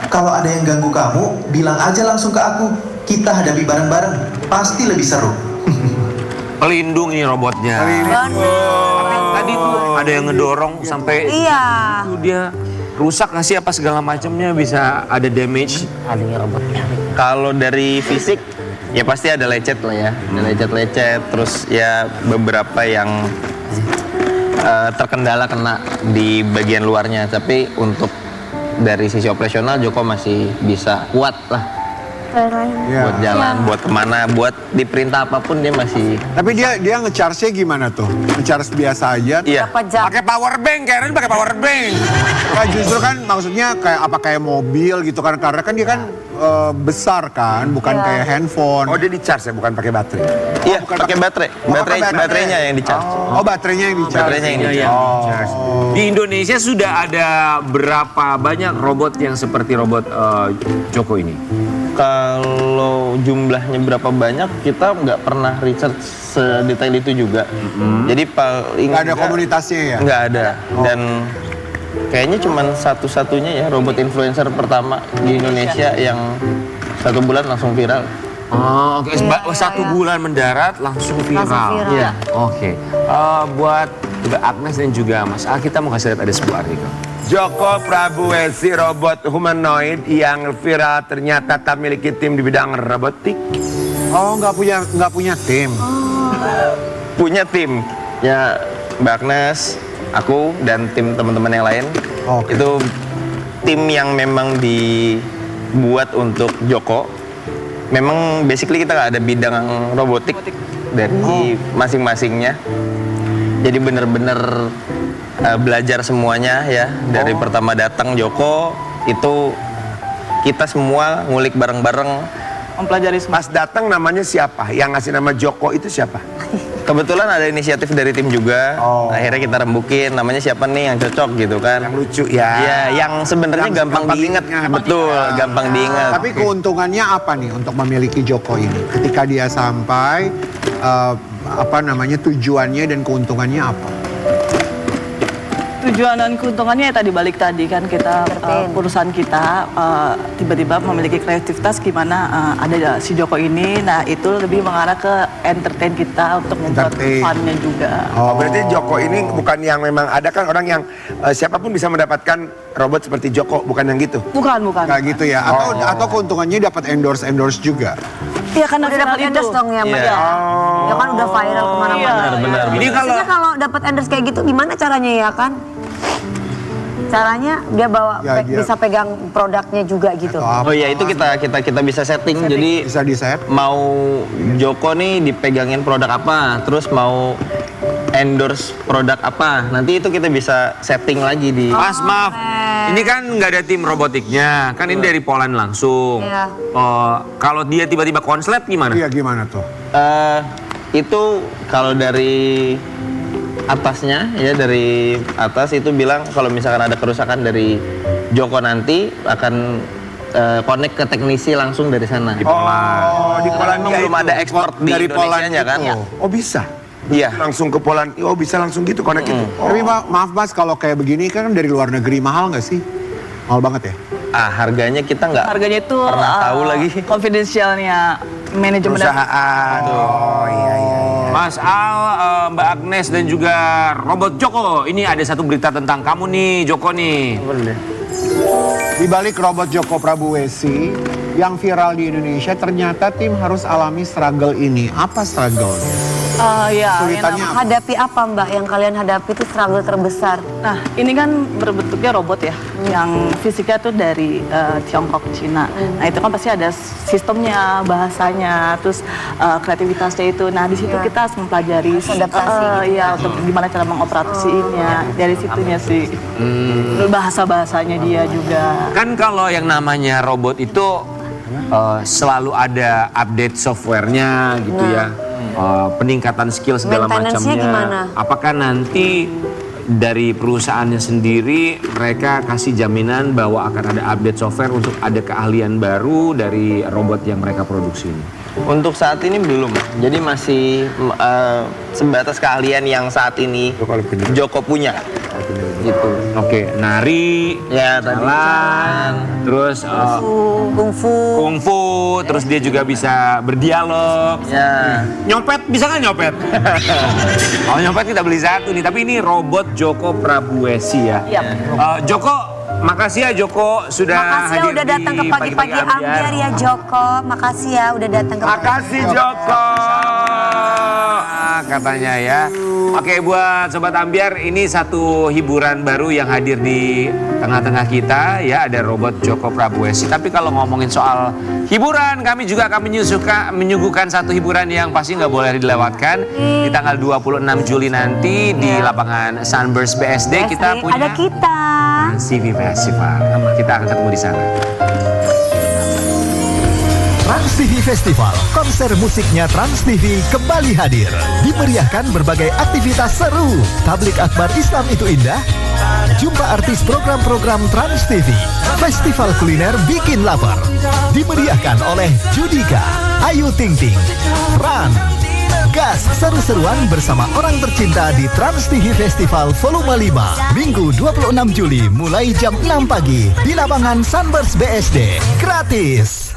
Kalau ada yang ganggu kamu, bilang aja langsung ke aku. Kita hadapi bareng-bareng, pasti lebih seru. Pelindung nih robotnya. Tapi tadi tuh ada yang ngedorong sampai Iya. itu dia rusak nggak sih apa segala macamnya, bisa ada damage. Adanya robotnya. Kalau dari fisik ya pasti ada lecet lah ya. Ada lecet-lecet, terus ya beberapa yang terkendala kena di bagian luarnya. Tapi untuk dari sisi operasional Joko masih bisa kuat lah. Buat jalan, buat kemana, buat diperintah apapun dia masih. Tapi dia nge-charge-nya gimana tuh? Nge-charge biasa aja? Iya. Berapa jam? Pakai power bank, kayaknya pakai power bank. Nah, justru kan maksudnya kayak mobil gitu kan, karena kan dia kan besar kan, bukan kayak handphone. Oh, dia di-charge ya, bukan pakai baterai. Iya, pakai baterai. Baterainya yang di-charge. Oh, baterainya yang di-charge. Baterainya yang Iya, di-charge. Di Indonesia sudah ada berapa banyak robot yang seperti robot Joko ini? Kalau jumlahnya berapa banyak kita nggak pernah research sedetail itu juga. Jadi paling Nggak ada komunitasnya ya? Nggak ada. Dan kayaknya cuman satu-satunya ya robot influencer pertama di Indonesia yang 1 bulan langsung viral. Oh, oke. Satu bulan mendarat langsung viral. Langsung viral. Iya. Oke. Buat Mbak Agnes dan juga Mas Al, kita mau kasih lihat ada sebuah artikel. Joko Prabuesi, robot humanoid yang viral ternyata tak memiliki tim di bidang robotik. Oh, nggak punya tim. Punya tim ya Mbak Agnes, aku dan tim teman-teman yang lain. Oke. Itu tim yang memang dibuat untuk Joko. Memang basically kita nggak ada bidang robotik dari masing-masingnya. Jadi bener-bener belajar semuanya ya. Dari pertama datang Joko itu kita semua ngulik bareng-bareng. Mempelajari semua. Pas datang namanya siapa? Yang ngasih nama Joko itu siapa? Kebetulan ada inisiatif dari tim juga. Akhirnya kita rembukin namanya siapa nih yang cocok gitu kan. Yang lucu ya. Ya, yang sebenarnya Yang gampang diingat. Betul, gampang diingat. Tapi keuntungannya apa nih untuk memiliki Joko ini? Ketika dia sampai, tujuannya dan keuntungannya apa? Tujuan dan keuntungannya ya tadi balik tadi kan kita perusahaan kita tiba-tiba memiliki kreativitas gimana ada si Joko ini. Nah itu lebih mengarah ke entertain kita untuk membuat fun-nya juga. Oh, berarti Joko ini bukan yang memang ada kan orang yang siapapun bisa mendapatkan robot seperti Joko, bukan yang gitu? Bukan. Kayak gitu ya? Atau keuntungannya dapat endorse juga? Iya karena Udah dapat endorse dong ya, Mbak. Iya. Ya kan udah viral kemana-mana. Benar. Ini Biasanya kalau dapat endorse kayak gitu gimana caranya ya kan? Caranya dia bawa bisa pegang produknya juga gitu. Oh iya itu kita bisa setting. Jadi Bisa di-set? mau Joko nih dipegangin produk apa, terus mau endorse produk apa, nanti itu kita bisa setting lagi di. Mas, maaf. Ini kan nggak ada tim robotiknya, kan ini dari Poland langsung. Iya. Kalau dia tiba-tiba konslet gimana? Iya, gimana tuh? Itu kalau dari atasnya ya, dari atas itu bilang kalau misalkan ada kerusakan dari Joko nanti akan connect ke teknisi langsung dari sana. Di Poland. Oh, di Polandia Memang belum itu. ada ekspor di Dari Poland Indonesia kan? itu. Oh bisa? Iya. Langsung ke Poland. Oh bisa langsung gitu connect itu. Tapi maaf Mas, kalau kayak begini kan dari luar negeri mahal nggak sih? Mahal banget ya? Harganya kita nggak Harganya itu pernah tahu lagi. Confidentialnya manajemen. Perusahaan. Oh iya. Mas Al, Mbak Agnes dan juga robot Joko. Ini ada satu berita tentang kamu nih, Joko nih. Di balik robot Joko Prabuesi, yang viral di Indonesia, ternyata tim harus alami struggle ini. Apa struggle-nya? Ya, Kesulitannya apa? Hadapi apa Mbak yang kalian hadapi itu struggle terbesar? Nah, ini kan berbentuknya robot ya, yang fisiknya tuh dari Tiongkok, Cina. Nah, itu kan pasti ada sistemnya, bahasanya, terus kreativitasnya itu. Nah, di situ kita harus mempelajari ya, untuk gimana cara mengoperasiinnya. Dari situnya sih, bahasa-bahasanya dia juga. Kan kalau yang namanya robot itu selalu ada update softwarenya gitu ya. Peningkatan skill segala Maintenance-nya macamnya. gimana? Apakah nanti dari perusahaannya sendiri mereka kasih jaminan bahwa akan ada update software untuk ada keahlian baru dari robot yang mereka produksi ini? Untuk saat ini belum, jadi masih sebatas keahlian yang saat ini Joko punya. Gitu. Oke, nari, ya tadi jalan, terus kungfu, terus dia juga bisa berdialog. Ya. Nyopet, bisa nggak nyopet? Oh, nyopet kita beli satu nih, tapi ini robot Joko Prabuesi ya. Joko, makasih ya Joko sudah Makasih ya hadir udah datang ke di pagi-pagi Ambiar ya Joko. Makasih ya udah datang ke Makasih Joko. Katanya ya. Oke, buat Sobat Ambiar, ini satu hiburan baru yang hadir di tengah-tengah kita ya, ada robot Joko Prabuesi. Tapi kalau ngomongin soal hiburan, kami juga akan menyuguhkan satu hiburan yang pasti nggak boleh dilewatkan. Di tanggal 26 Juli nanti di lapangan Sunburst BSD kita punya ada kita TV Festival. Kita akan ketemu di sana. Trans TV Festival, konser musiknya Trans TV kembali hadir. Dimeriahkan berbagai aktivitas seru. Tablik akbar Islam itu indah. Jumpa artis program-program Trans TV. Festival kuliner bikin lapar. Dimeriahkan oleh Judika, Ayu Ting Ting, Ran. Gas seru-seruan bersama orang tercinta di Trans TV Festival Volume 5. Minggu 26 Juli mulai jam 6 pagi di lapangan Sunburst BSD. Gratis.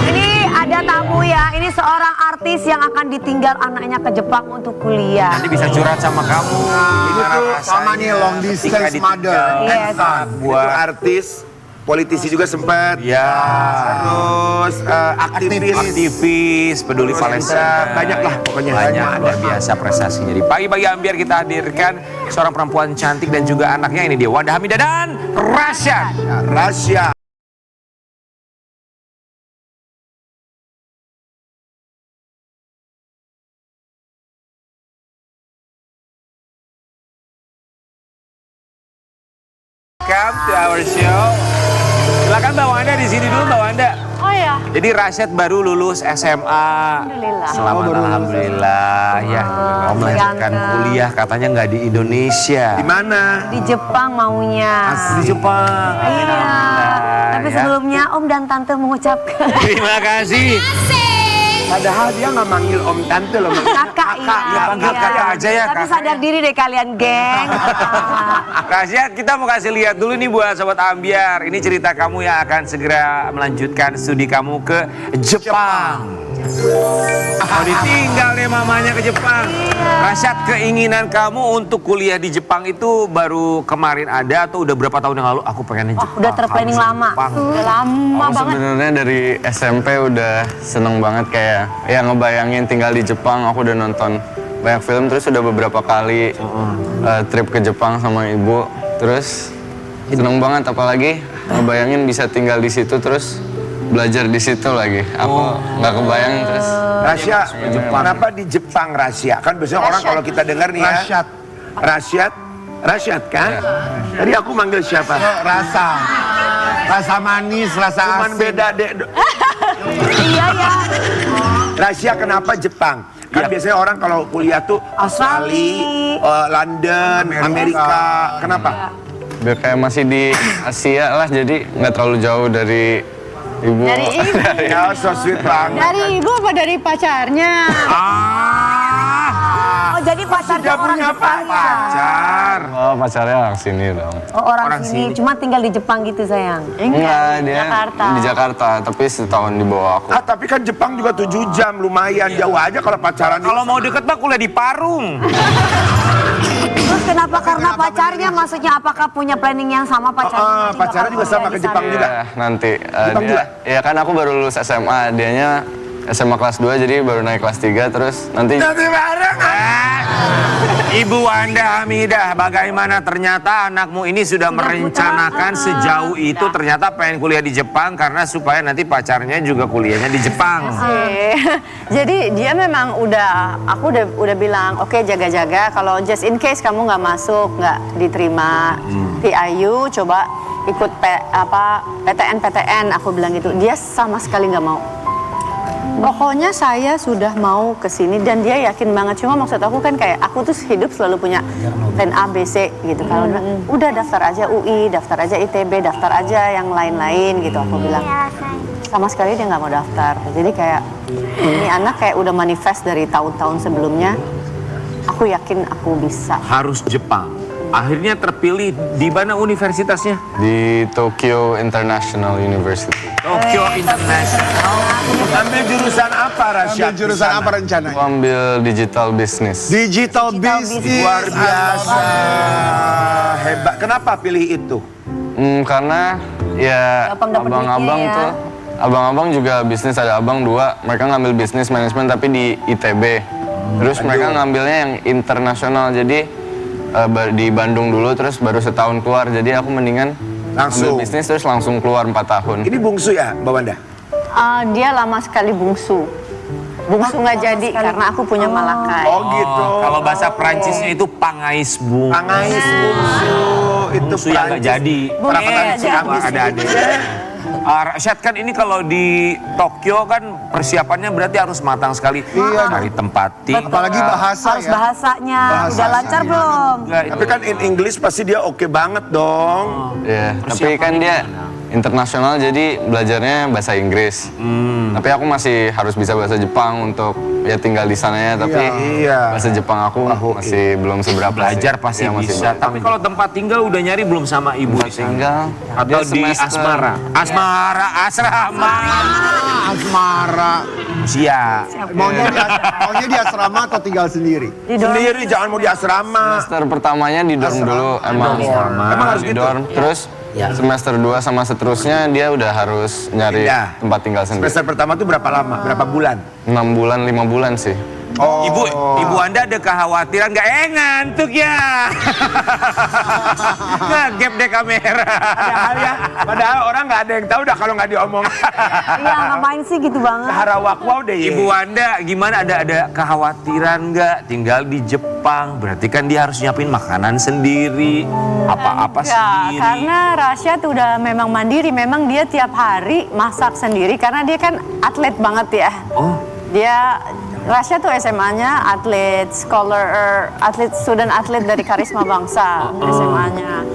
Ini ada tamu ya, ini seorang artis yang akan ditinggal anaknya ke Jepang untuk kuliah. Nanti bisa curhat sama kamu. Ini tuh sama nih long distance mother. Yes. Buat artis, politisi juga sempat. Ya. Terus aktivis, peduli Palestina. banyak lah pokoknya. Banyak, luar biasa prestasinya. Di pagi-pagi Ambiar kita hadirkan seorang perempuan cantik dan juga anaknya, ini dia Wanda Hamidah dan Rasya. Rasya. Welcome to our show. Silakan Mbak Wanda di sini dulu Mbak Wanda. Oh ya. Jadi Rasyad baru lulus SMA. Alhamdulillah. Selamat alhamdulillah ya. Mau melanjutkan kuliah katanya nggak di Indonesia. Di mana? Di Jepang maunya. Di Jepang. Iya. Tapi ya. sebelumnya Om dan Tante mengucapkan Terima kasih. Padahal dia nggak manggil om tante loh. kakak ya, panggil kakak aja ya, Tapi kakak. sadar diri deh kalian, geng. Rasyad, kita mau kasih lihat dulu nih buat Sobat Ambiar. Ini cerita kamu yang akan segera melanjutkan studi kamu ke Jepang. Oh, ditinggal deh mamanya ke Jepang. Rasyad, keinginan kamu untuk kuliah di Jepang itu baru kemarin ada atau udah berapa tahun yang lalu? Aku pengen di Jepang. Udah terplanning lama. Udah lama Aku banget. sebenarnya dari SMP udah seneng banget kayak ya ngebayangin tinggal di Jepang. Aku udah nonton banyak film, terus udah beberapa kali trip ke Jepang sama ibu. Terus seneng banget, apalagi ngebayangin bisa tinggal di situ terus belajar di situ lagi. Aku nggak kebayang terus. Rasya, kenapa di Jepang Rasya? Kan biasanya orang kalau kita dengar nih ya. Rasyad kan? Tadi aku manggil siapa? Rasa manis, rasa Cuman asin. beda deh. Iya ya. Rasya kenapa Jepang? Kan biasanya orang kalau kuliah tuh Australia, London, Amerika. Kenapa? Biar kayak masih di Asia lah, jadi nggak terlalu jauh dari ibu. Dari ibu. Ya, so sweet banget. Dari ibu apa dari pacarnya? Oh jadi pacarnya orang Jepang ya? Pacar. Oh, pacarnya orang sini dong. Oh, orang sini, cuma tinggal di Jepang gitu sayang. Enggak, dia Jakarta. di Jakarta, tapi setahun di bawah aku. Tapi kan Jepang juga 7 jam, lumayan jauh aja kalau pacaran. Kalau mau deket mah kuliah di Parung. Terus kenapa? Karena pacarnya, maksudnya apakah punya planning yang sama pacarnya? Pacarnya juga sama ke Jepang juga. Iya, nanti. Jepang juga? Ya kan aku baru lulus SMA, dianya SMA kelas 2, jadi baru naik kelas 3, terus nanti... Nanti bareng. Ibu Wanda Hamidah, bagaimana ternyata anakmu ini sudah merencanakan sejauh itu, ternyata pengen kuliah di Jepang karena supaya nanti pacarnya juga kuliahnya di Jepang. Jadi dia memang aku udah bilang, oke, jaga-jaga kalau just in case kamu nggak masuk, nggak diterima PIU, coba ikut PTN, aku bilang gitu. Dia sama sekali nggak mau. Pokoknya saya sudah mau ke sini dan dia yakin banget. Cuma maksud aku kan kayak aku tuh hidup selalu punya plan A, B, C gitu. Kalau udah daftar aja UI, daftar aja ITB, daftar aja yang lain-lain gitu. Aku bilang sama sekali dia nggak mau daftar. Jadi kayak ini anak kayak udah manifest dari tahun-tahun sebelumnya. Aku yakin aku bisa. Harus Jepang. Akhirnya terpilih di mana universitasnya? Di Tokyo International University. Tokyo International. Ambil jurusan apa, Rasya? Ambil jurusan apa rencananya? Aku ambil digital business. Digital business. Luar biasa. Hebat. Kenapa pilih itu? Karena ya abang-abang tuh, abang-abang juga bisnis, ada abang 2, mereka ngambil bisnis manajemen tapi di ITB. Terus mereka ngambilnya yang internasional, jadi di Bandung dulu, terus baru setahun keluar. Jadi aku mendingan langsung ambil bisnis terus langsung keluar 4 tahun. Ini bungsu ya, Mbak Wanda? Dia lama sekali bungsu. Bungsu nggak jadi karena aku punya Malakai. Oh gitu. Kalau bahasa Prancisnya itu pangais bungsu. Pangais bungsu. Itu Bungsu yang nggak jadi. Perapatan siapa ada adik. Rasyad, kan ini kalau di Tokyo kan persiapannya berarti harus matang sekali. Cari tempat tinggal. Apalagi bahasa Harus ya. bahasanya. Udah lancar belum? Tapi kan in English pasti dia oke banget dong. Ya, tapi kan dia internasional, jadi belajarnya bahasa Inggris. Tapi aku masih harus bisa bahasa Jepang untuk ya tinggal di sananya. Tapi bahasa Jepang aku masih belum seberapa. Belajar pasti ya, masih bisa. Tapi kalau tempat tinggal udah nyari belum sama ibu di sana? tinggal Atau di asmara? Asrama. Asmara. Siap. Maunya di asrama atau tinggal sendiri? Sendiri, jangan mau di asrama. Semester pertamanya di dorm dulu, emang harus di gitu. dorm. Terus semester 2 sama seterusnya dia udah harus nyari tempat tinggal sendiri. Semester pertama tuh berapa lama? Berapa bulan? 6 bulan, 5 bulan sih. Oh. Ibu Anda ada kekhawatiran nggak? Ngantuk ya. Ngegap deh kamera. Padahal orang nggak ada yang tahu dah kalau nggak diomong. Iya, ngapain sih gitu banget? Harawakwau deh ya. Ibu Anda gimana, ada kekhawatiran nggak tinggal di Jepang? Berarti kan dia harus nyiapin makanan sendiri, apa-apa sendiri. Karena Rasya tuh udah memang mandiri, memang dia tiap hari masak sendiri karena dia kan atlet banget ya. Oh. Rasya tuh SMA-nya atlet student atlet dari Karisma Bangsa SMA-nya.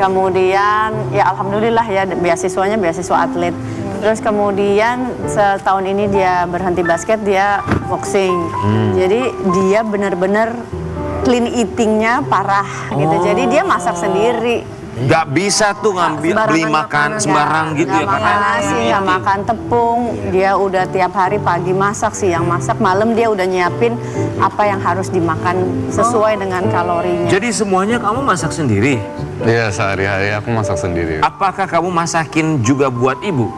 Kemudian ya alhamdulillah ya beasiswanya beasiswa atlet. Terus kemudian setahun ini dia berhenti basket, dia boxing. Jadi dia benar-benar clean eating-nya parah gitu. Jadi dia masak sendiri. Nggak bisa tuh beli makan sembarang gitu ya, makan nasi, nggak makan tepung. Dia udah tiap hari pagi masak, siang masak, malam dia udah nyiapin apa yang harus dimakan sesuai dengan kalorinya. Jadi semuanya kamu masak sendiri? Iya, sehari-hari aku masak sendiri. Apakah kamu masakin juga buat ibu?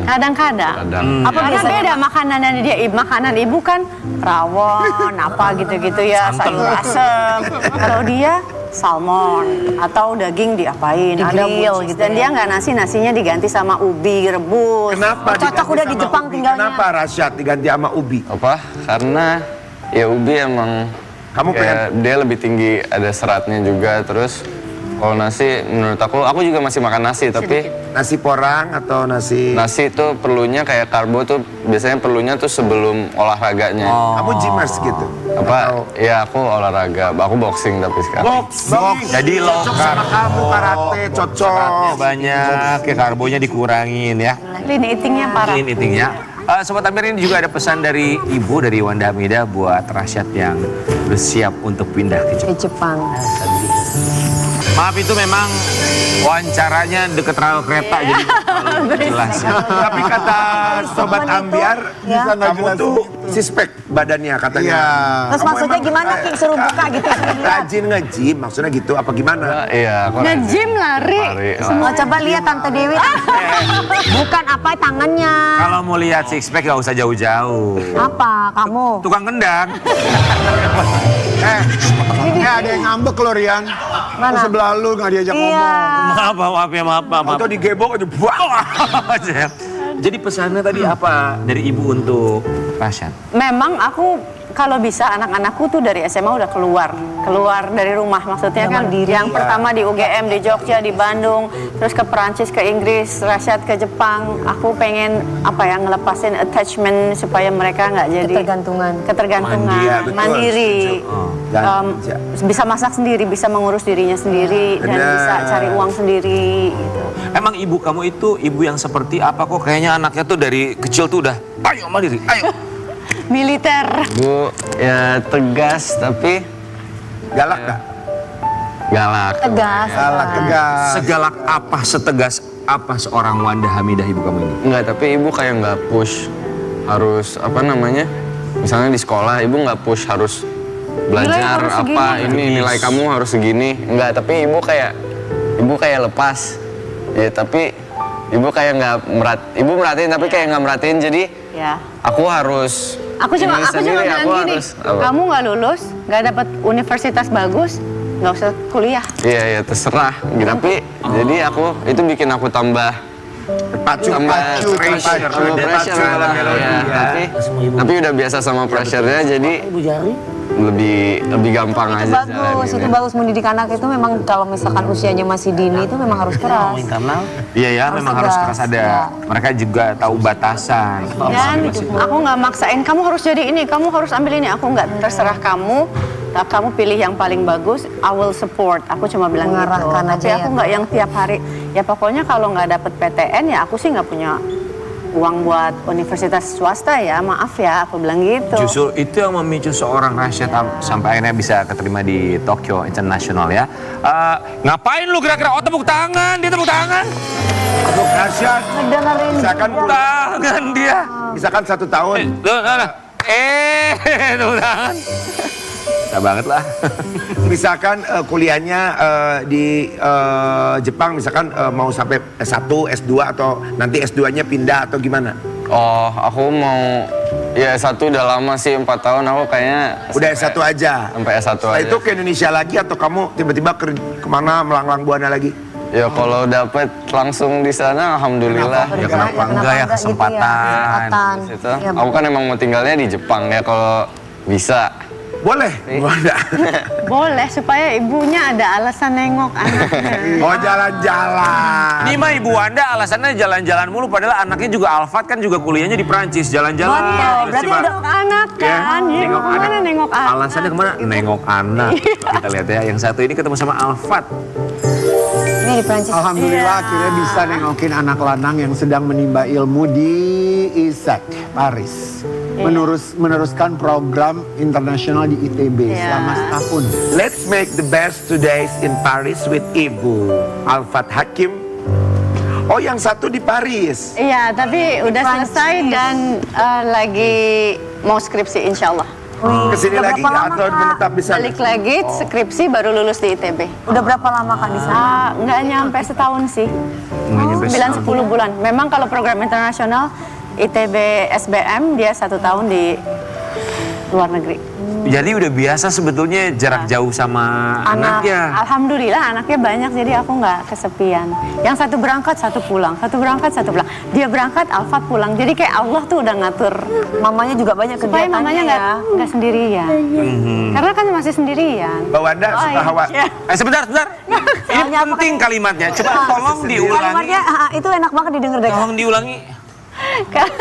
Kadang-kadang. Apa karena beda makanannya dia. Makanan ibu kan rawon, apa gitu-gitu ya, sayur asem. Kalau dia salmon atau daging diapain, ada grill gitu. Dan dia nggak nasinya diganti sama ubi rebus. Kenapa? Cocok udah di Jepang tinggalnya. Kenapa Rasyad diganti sama ubi? Apa? Karena ya ubi emang kamu dia lebih tinggi, ada seratnya juga. Terus kalau nasi menurut aku juga masih makan nasi, tapi nasi porang atau nasi itu perlunya kayak karbo tuh biasanya perlunya tuh sebelum olahraganya. Kamu gymers gitu? Apa? Ya aku olahraga, aku boxing tapi sekarang. Boxing. Jadi low Cocok carb. sama kamu, karate cocok. Seratnya banyak, ke karbonya dikurangin ya. Clean eating-nya parah. Clean eating-nya. Sobat Amir, ini juga ada pesan dari Ibu, dari Wanda Hamidah buat Rasyad yang bersiap untuk pindah ke Jepang. Maaf, itu memang wawancaranya deket rel kereta jadi jelas. Tapi kata Sobat Ambiar, kamu tuh sispek badannya katanya. Iya. Terus maksudnya gimana Ki? Suruh buka gitu. Rajin nge-gym, maksudnya gitu apa gimana? Iya, aku Nge-gym lari. Semua coba lihat Tante Dewi. Bukan apa tangannya. Kalau mau lihat six pack gak usah jauh-jauh. Apa kamu? Tukang kendang. Ini ada yang ngambek loh, Rian. Mana? Sebelah lu nggak diajak Iya. ngomong. Maaf. Atau digebok aja. Wah. Jadi pesannya tadi apa dari Ibu untuk Rasyad? Memang aku kalau bisa anak-anakku tuh dari SMA udah keluar dari rumah, maksudnya kan yang pertama di UGM, di Jogja, di Bandung, terus ke Perancis, ke Inggris, Rasyad ke Jepang. Aku pengen ngelepasin attachment supaya mereka nggak jadi ketergantungan, mandiri, bisa masak sendiri, bisa mengurus dirinya sendiri, dan bisa cari uang sendiri gitu. Emang ibu kamu itu ibu yang seperti apa kok? Kayaknya anaknya tuh dari kecil tuh udah ayo mandiri, ayo. Militer. Bu, ya tegas tapi Galak gak? galak. Tegas. Segalak apa, setegas apa seorang Wanda Hamidah ibu kamu ini? Enggak, tapi ibu kayak nggak push harus misalnya di sekolah ibu nggak push harus belajar ini nilai kamu harus segini. Enggak, tapi ibu kayak lepas. Ya tapi ibu kayak nggak merhatiin tapi kayak nggak merhatiin, jadi aku harus Aku cuma bilang gini, kamu nggak lulus, nggak dapat universitas bagus, nggak usah kuliah. Iya terserah. Tapi jadi itu bikin aku tambah pressure. Tapi udah biasa sama pressure-nya, jadi lebih gampang aja. Itu bagus mendidik anak itu memang kalau misalkan usianya masih dini itu memang harus keras. Iya ya, memang harus keras ada. Mereka juga tahu batasan. Dan aku nggak maksain kamu harus jadi ini, kamu harus ambil ini. Aku nggak, terserah kamu. Kamu pilih yang paling bagus, I will support. Aku cuma bilang mengarahkan gitu. Tapi aku nggak yang tiap hari. Ya pokoknya kalau nggak dapet PTN ya aku sih nggak punya uang buat universitas swasta ya, maaf ya, aku bilang gitu. Justru itu yang memicu seorang Rasyad sampai akhirnya bisa keterima di Tokyo International ya. Ngapain lu kira-kira? Oh, tepuk tangan, dia tepuk tangan. Untuk Rasyad, misalkan tangan dia. Misalkan 1 tahun. Tepuk tangan. Bisa banget lah. Misalkan kuliahnya di Jepang, misalkan mau sampai S1, S2 atau nanti S2-nya pindah atau gimana? Oh, aku mau ya S1 udah lama sih, 4 tahun aku kayaknya. Udah S1 aja? Sampai S1 setelah aja. itu ke Indonesia lagi atau kamu tiba-tiba kemana melanglang buana lagi? Ya kalau dapet langsung di sana, alhamdulillah. Kenapa enggak ya kesempatan. Gitu. Aku kan emang mau tinggalnya di Jepang ya, kalau bisa. Boleh? Boleh, supaya ibunya ada alasan nengok anaknya. Oh, jalan-jalan. Ini mah ibu Wanda alasannya jalan-jalan mulu, padahal anaknya juga Alfat kan juga kuliahnya di Prancis, jalan-jalan. Berarti udah anak kan? Nengok Kemana anak. nengok anak? Alasannya kemana? Nengok anak. Kita lihat ya, yang satu ini ketemu sama Alfat. Ini di Prancis. Alhamdulillah akhirnya bisa nengokin anak lanang yang sedang menimba ilmu di ISEC, Paris. Meneruskan program internasional di ITB selama setahun. Let's make the best 2 days in Paris with Ibu Alfat Hakim. Oh, yang satu di Paris. Iya, tapi udah selesai dan lagi mau skripsi insya Allah. Kesini lagi atau menetap di sana? Balik lagi skripsi baru lulus di ITB. Udah berapa lama Kak di sana? Nggak nyampe setahun sih. 9-10 bulan. Memang kalau program internasional ITB SBM dia 1 tahun di luar negeri. Jadi udah biasa sebetulnya jarak jauh sama anaknya. Alhamdulillah anaknya banyak, jadi aku nggak kesepian. Yang satu berangkat, satu pulang. Satu berangkat, satu pulang. Dia berangkat, Alfat pulang. Jadi kayak Allah tuh udah ngatur. Mamanya juga banyak kegiatannya. Supaya mamanya nggak sendirian. Karena kan masih sendirian. Mbak Wanda suka hawa. Sebentar. Ini penting kalimatnya. Coba tolong diulangi. Kalimatnya itu enak banget didengar deh. Tolong diulangi.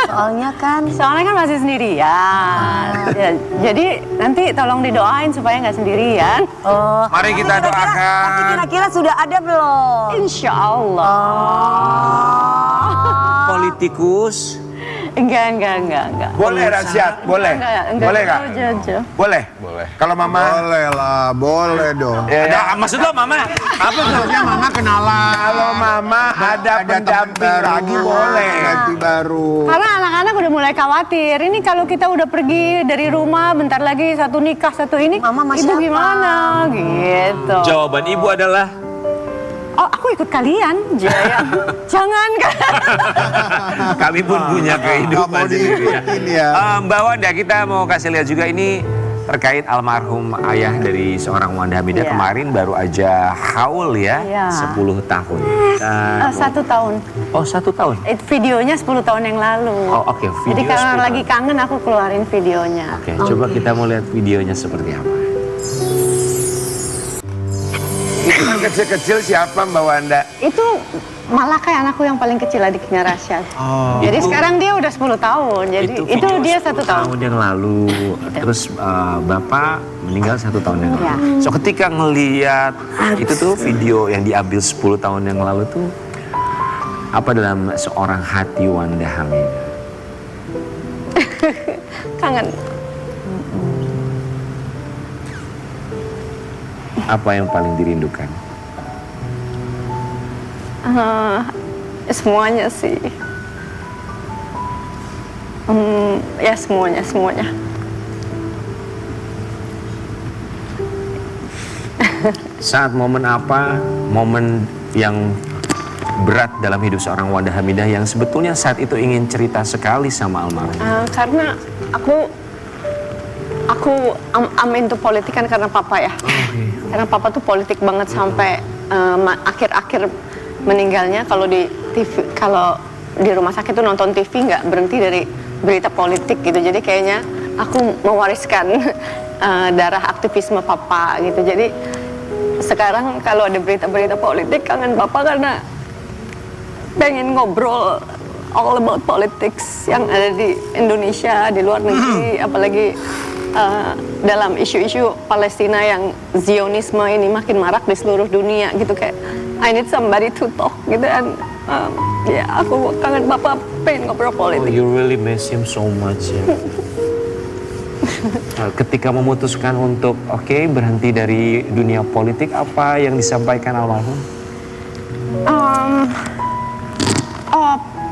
Soalnya kan masih sendirian. Ya, jadi nanti tolong didoain supaya nggak sendirian. Mari kita doakan. Tapi kira-kira sudah ada belum? Insya Allah. Politikus Enggak. Boleh Rasyad, boleh. Enggak. Boleh nggak? Jauh. Boleh. Kalau Mama. Boleh lah, boleh dong. Ada, maksud lo Mama? Apa maksudnya Mama kenalan? Kalau Mama ada pendamping lagi boleh. Ganti baru. Karena anak-anak udah mulai khawatir. Ini kalau kita udah pergi dari rumah, bentar lagi satu nikah, satu ini, Mama ibu siapa? gimana? Gitu. Jawaban ibu adalah Oh, aku ikut kalian, Jaya. Jangan kan? kami pun punya kehidupan mau sendiri diikutin ya. Mbak Wanda, kita mau kasih lihat juga ini terkait almarhum ayah dari seorang Wanda Hamidah. Iya. Kemarin baru aja haul ya, Iya. 10 tahun. 1 tahun. Oh, 1 tahun? Videonya 10 tahun yang lalu. Oh, oke. Jadi Video karena 10 lagi kangen aku keluarin videonya. Oke, coba kita mau lihat videonya seperti apa. Itu kan kecil-kecil siapa Mbak Wanda? Itu malah kayak anakku yang paling kecil, adiknya Rasyad. Jadi Itu- sekarang dia udah 10 tahun. Jadi itu video dia 10 1 tahun. yang lalu. Terus Bapak meninggal 1 tahun yang lalu. Ya. So ketika ngeliat itu tuh video yang diambil 10 tahun yang lalu tuh, apa dalam seorang hati Wanda Hamidah? Kangen. Apa yang paling dirindukan? Semuanya sih. Ya semuanya. Saat momen apa, momen yang berat dalam hidup seorang Wanda Hamidah yang sebetulnya saat itu ingin cerita sekali sama almarhum? Karena I'm into politik kan karena papa ya. Karena papa tuh politik banget sampai akhir-akhir meninggalnya kalau di TV, kalau di rumah sakit tuh nonton TV nggak berhenti dari berita politik gitu. Jadi kayaknya aku mewariskan darah aktivisme papa gitu. Jadi sekarang kalau ada berita-berita politik kangen papa karena pengen ngobrol all about politics yang ada di Indonesia, di luar negeri, apalagi dalam isu-isu Palestina yang Zionisme ini makin marak di seluruh dunia gitu, kayak I need somebody to talk gitu. Dan ya aku kangen bapak, pengen ngobrol politik. You really miss him so much ya. Ketika memutuskan untuk berhenti dari dunia politik, apa yang disampaikan almarhum?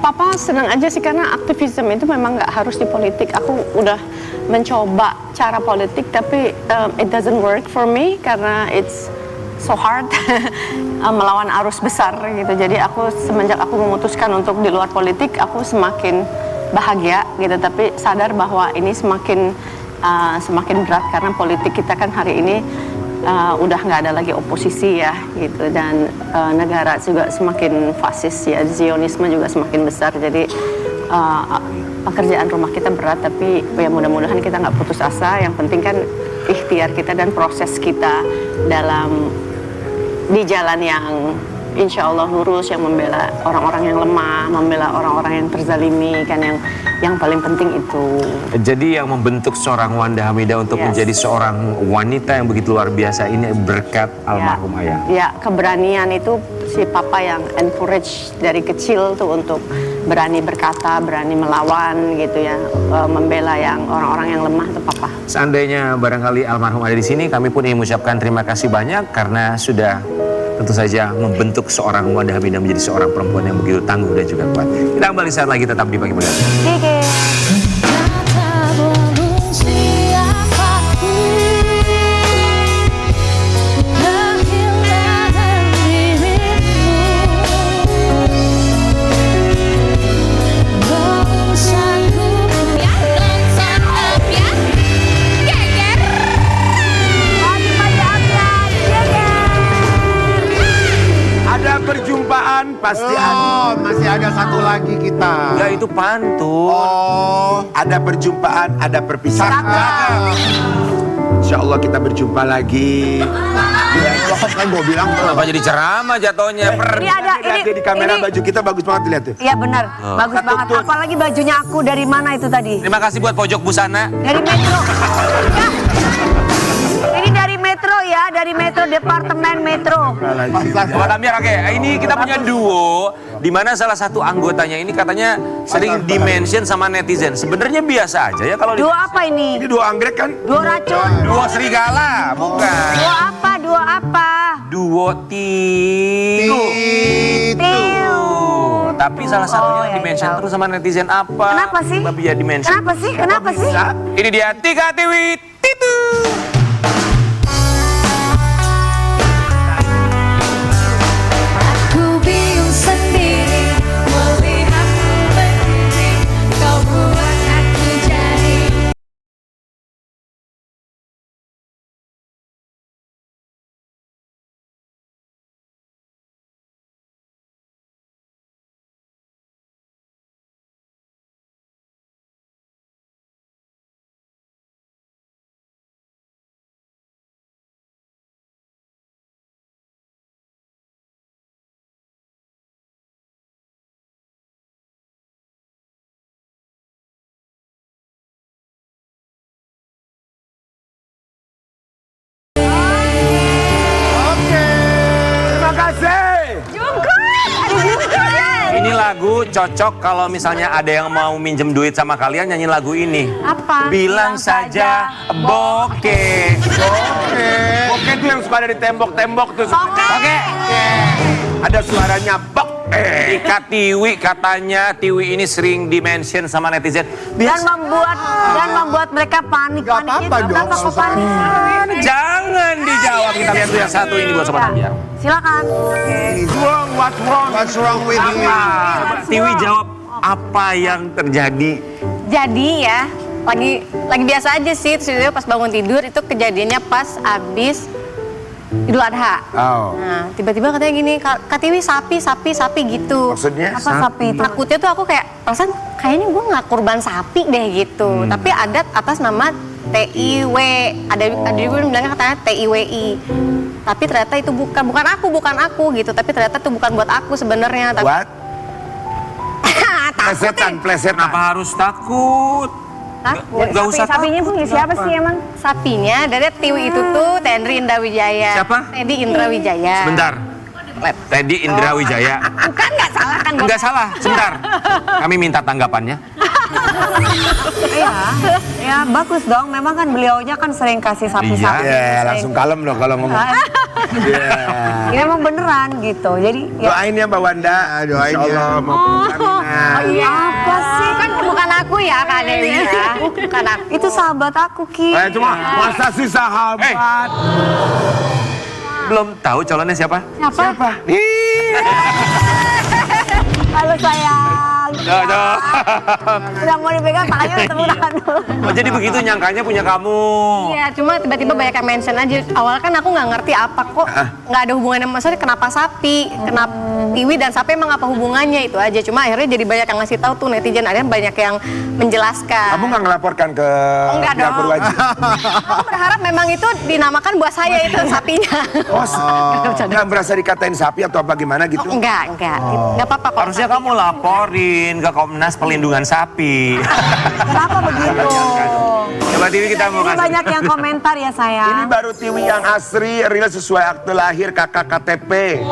Papa senang aja sih karena aktivisme itu memang nggak harus di politik. Aku udah mencoba cara politik tapi it doesn't work for me karena it's so hard melawan arus besar gitu. Jadi aku semenjak aku memutuskan untuk di luar politik, aku semakin bahagia gitu. Tapi sadar bahwa ini semakin berat karena politik kita kan hari ini udah nggak ada lagi oposisi ya gitu, dan negara juga semakin fasis ya, Zionisme juga semakin besar. Jadi pekerjaan rumah kita berat, tapi ya mudah-mudahan kita nggak putus asa. Yang penting kan ikhtiar kita dan proses kita dalam di jalan yang insya Allah lurus, yang membela orang-orang yang lemah, membela orang-orang yang terzalimi, kan yang paling penting itu. Jadi yang membentuk seorang Wanda Hamidah untuk menjadi seorang wanita yang begitu luar biasa ini berkat almarhum ayah. Ya, keberanian itu si papa yang encourage dari kecil tuh untuk berani berkata, berani melawan gitu ya, membela yang orang-orang yang lemah tuh papa. Seandainya barangkali almarhum ada di sini, kami pun ingin mengucapkan terima kasih banyak karena sudah tentu saja membentuk seorang Wanda Hamidah menjadi seorang perempuan yang begitu tangguh dan juga kuat. Kita kembali saat lagi tetap di Pagi Pagi. Ada perjumpaan pasti ada. Masih ada satu lagi kita. Ya itu pantun. Ada perjumpaan, ada perpisahan. Insya Allah kita berjumpa lagi. Kan gue bilang Kenapa jadi ceramah jatuhnya? Ini ada Lihat di kamera baju kita bagus banget, lihat tuh. Iya benar, bagus banget. Apalagi bajunya aku dari mana itu tadi? Terima kasih buat pojok busana. Dari Metro. Ya. Ini dari Metro. Metro ya, dari Metro, Departemen Metro. Sobat Ambiar, oke. Ini kita punya duo di mana salah satu anggotanya ini katanya sering dimention sama netizen. Sebenarnya biasa aja ya kalau Duo apa ini? Ini dua anggrek kan? Duo racun. Duo serigala, bukan. Duo apa? Duo apa? Duo Tiu. Tapi salah satunya yang dimention terus sama netizen apa? Kenapa sih? Babi ya dimention. Kenapa sih? Kenapa sih? Ini dia Tika Tiwi Titu. Aku bingung sendiri melihatmu berdiri, kau buat aku jadi. Terima kasih. Ini lagu cocok kalau misalnya ada yang mau minjem duit sama kalian nyanyi lagu ini. Apa? Bilang saja bokeh. Bokeh itu yang suka ada di tembok-tembok tuh. Oke. Ada suaranya bok. Tika Tiwi katanya Tiwi ini sering dimention sama netizen. Dan membuat mereka panik. Gak apa-apa dong. Kenapa kok panik? Jangan dijawab. Kita lihat tuh yang satu ini buat Sobat Ambiar. Silakan. What's wrong? What's wrong with you? Tiwi jawab apa yang terjadi. Jadi ya, lagi biasa aja sih. Terus itu pas bangun tidur itu kejadiannya pas abis Idul Adha. Oh. Nah, tiba-tiba katanya gini, Kak Tiwi sapi gitu. Maksudnya? Apa sapi itu? Takutnya tuh aku kayak, perasaan kayaknya gue nggak kurban sapi deh gitu. Tapi adat atas nama TIW. Ada juga yang bilangnya katanya TIWI. Tapi ternyata itu bukan aku gitu. Tapi ternyata itu bukan buat aku sebenarnya. Tapi What? Plesetan. Kenapa harus takut? takut. Gak usah Sapinya punya siapa sih emang? Sapinya dari Tiwi itu tuh Teddy Indra Wijaya. Siapa? Teddy Indra Wijaya. Sebentar. Teddy Indra Wijaya. Bukan, nggak salah kan? Enggak salah, sebentar. Kami minta tanggapannya. Ya bagus dong. Memang kan beliaunya kan sering kasih sapi-sapi. Ya, langsung kalem loh kalau ngomong. Ya emang beneran gitu. Jadi Doain ya Mbak Wanda. Doain Insya Allah ya. mau perkawinan. iya apa sih? Kan bukan aku ya Kak Dewi ya. Bukan aku. Itu sahabat aku Ki. Cuma masa sih sahabat? Belum tahu calonnya siapa? Siapa? Halo sayang. Udah mau dipegang tangannya udah tepuk tangan dulu. Oh jadi begitu nyangkanya punya kamu. Iya, cuma tiba-tiba banyak yang mention aja. Awalnya kan aku nggak ngerti apa kok nggak ada hubungannya, maksudnya kenapa sapi, kenapa Tiwi dan sapi emang apa hubungannya, itu aja. Cuma akhirnya jadi banyak yang ngasih tahu tuh netizen, ada yang banyak yang menjelaskan. Kamu nggak ngelaporkan ke Enggak pihak dong. berwajib? Aku berharap memang itu dinamakan buat saya itu sapinya. Nggak berasa dikatain sapi atau apa gimana gitu? Enggak apa-apa kok. Harusnya kamu laporin ke Komnas Perlindungan Sapi. Kenapa begitu? Coba Tiwi kita mau Ini kasih. banyak yang komentar ya Ini sayang. baru Tiwi yang asli, real sesuai akte lahir kakak KTP.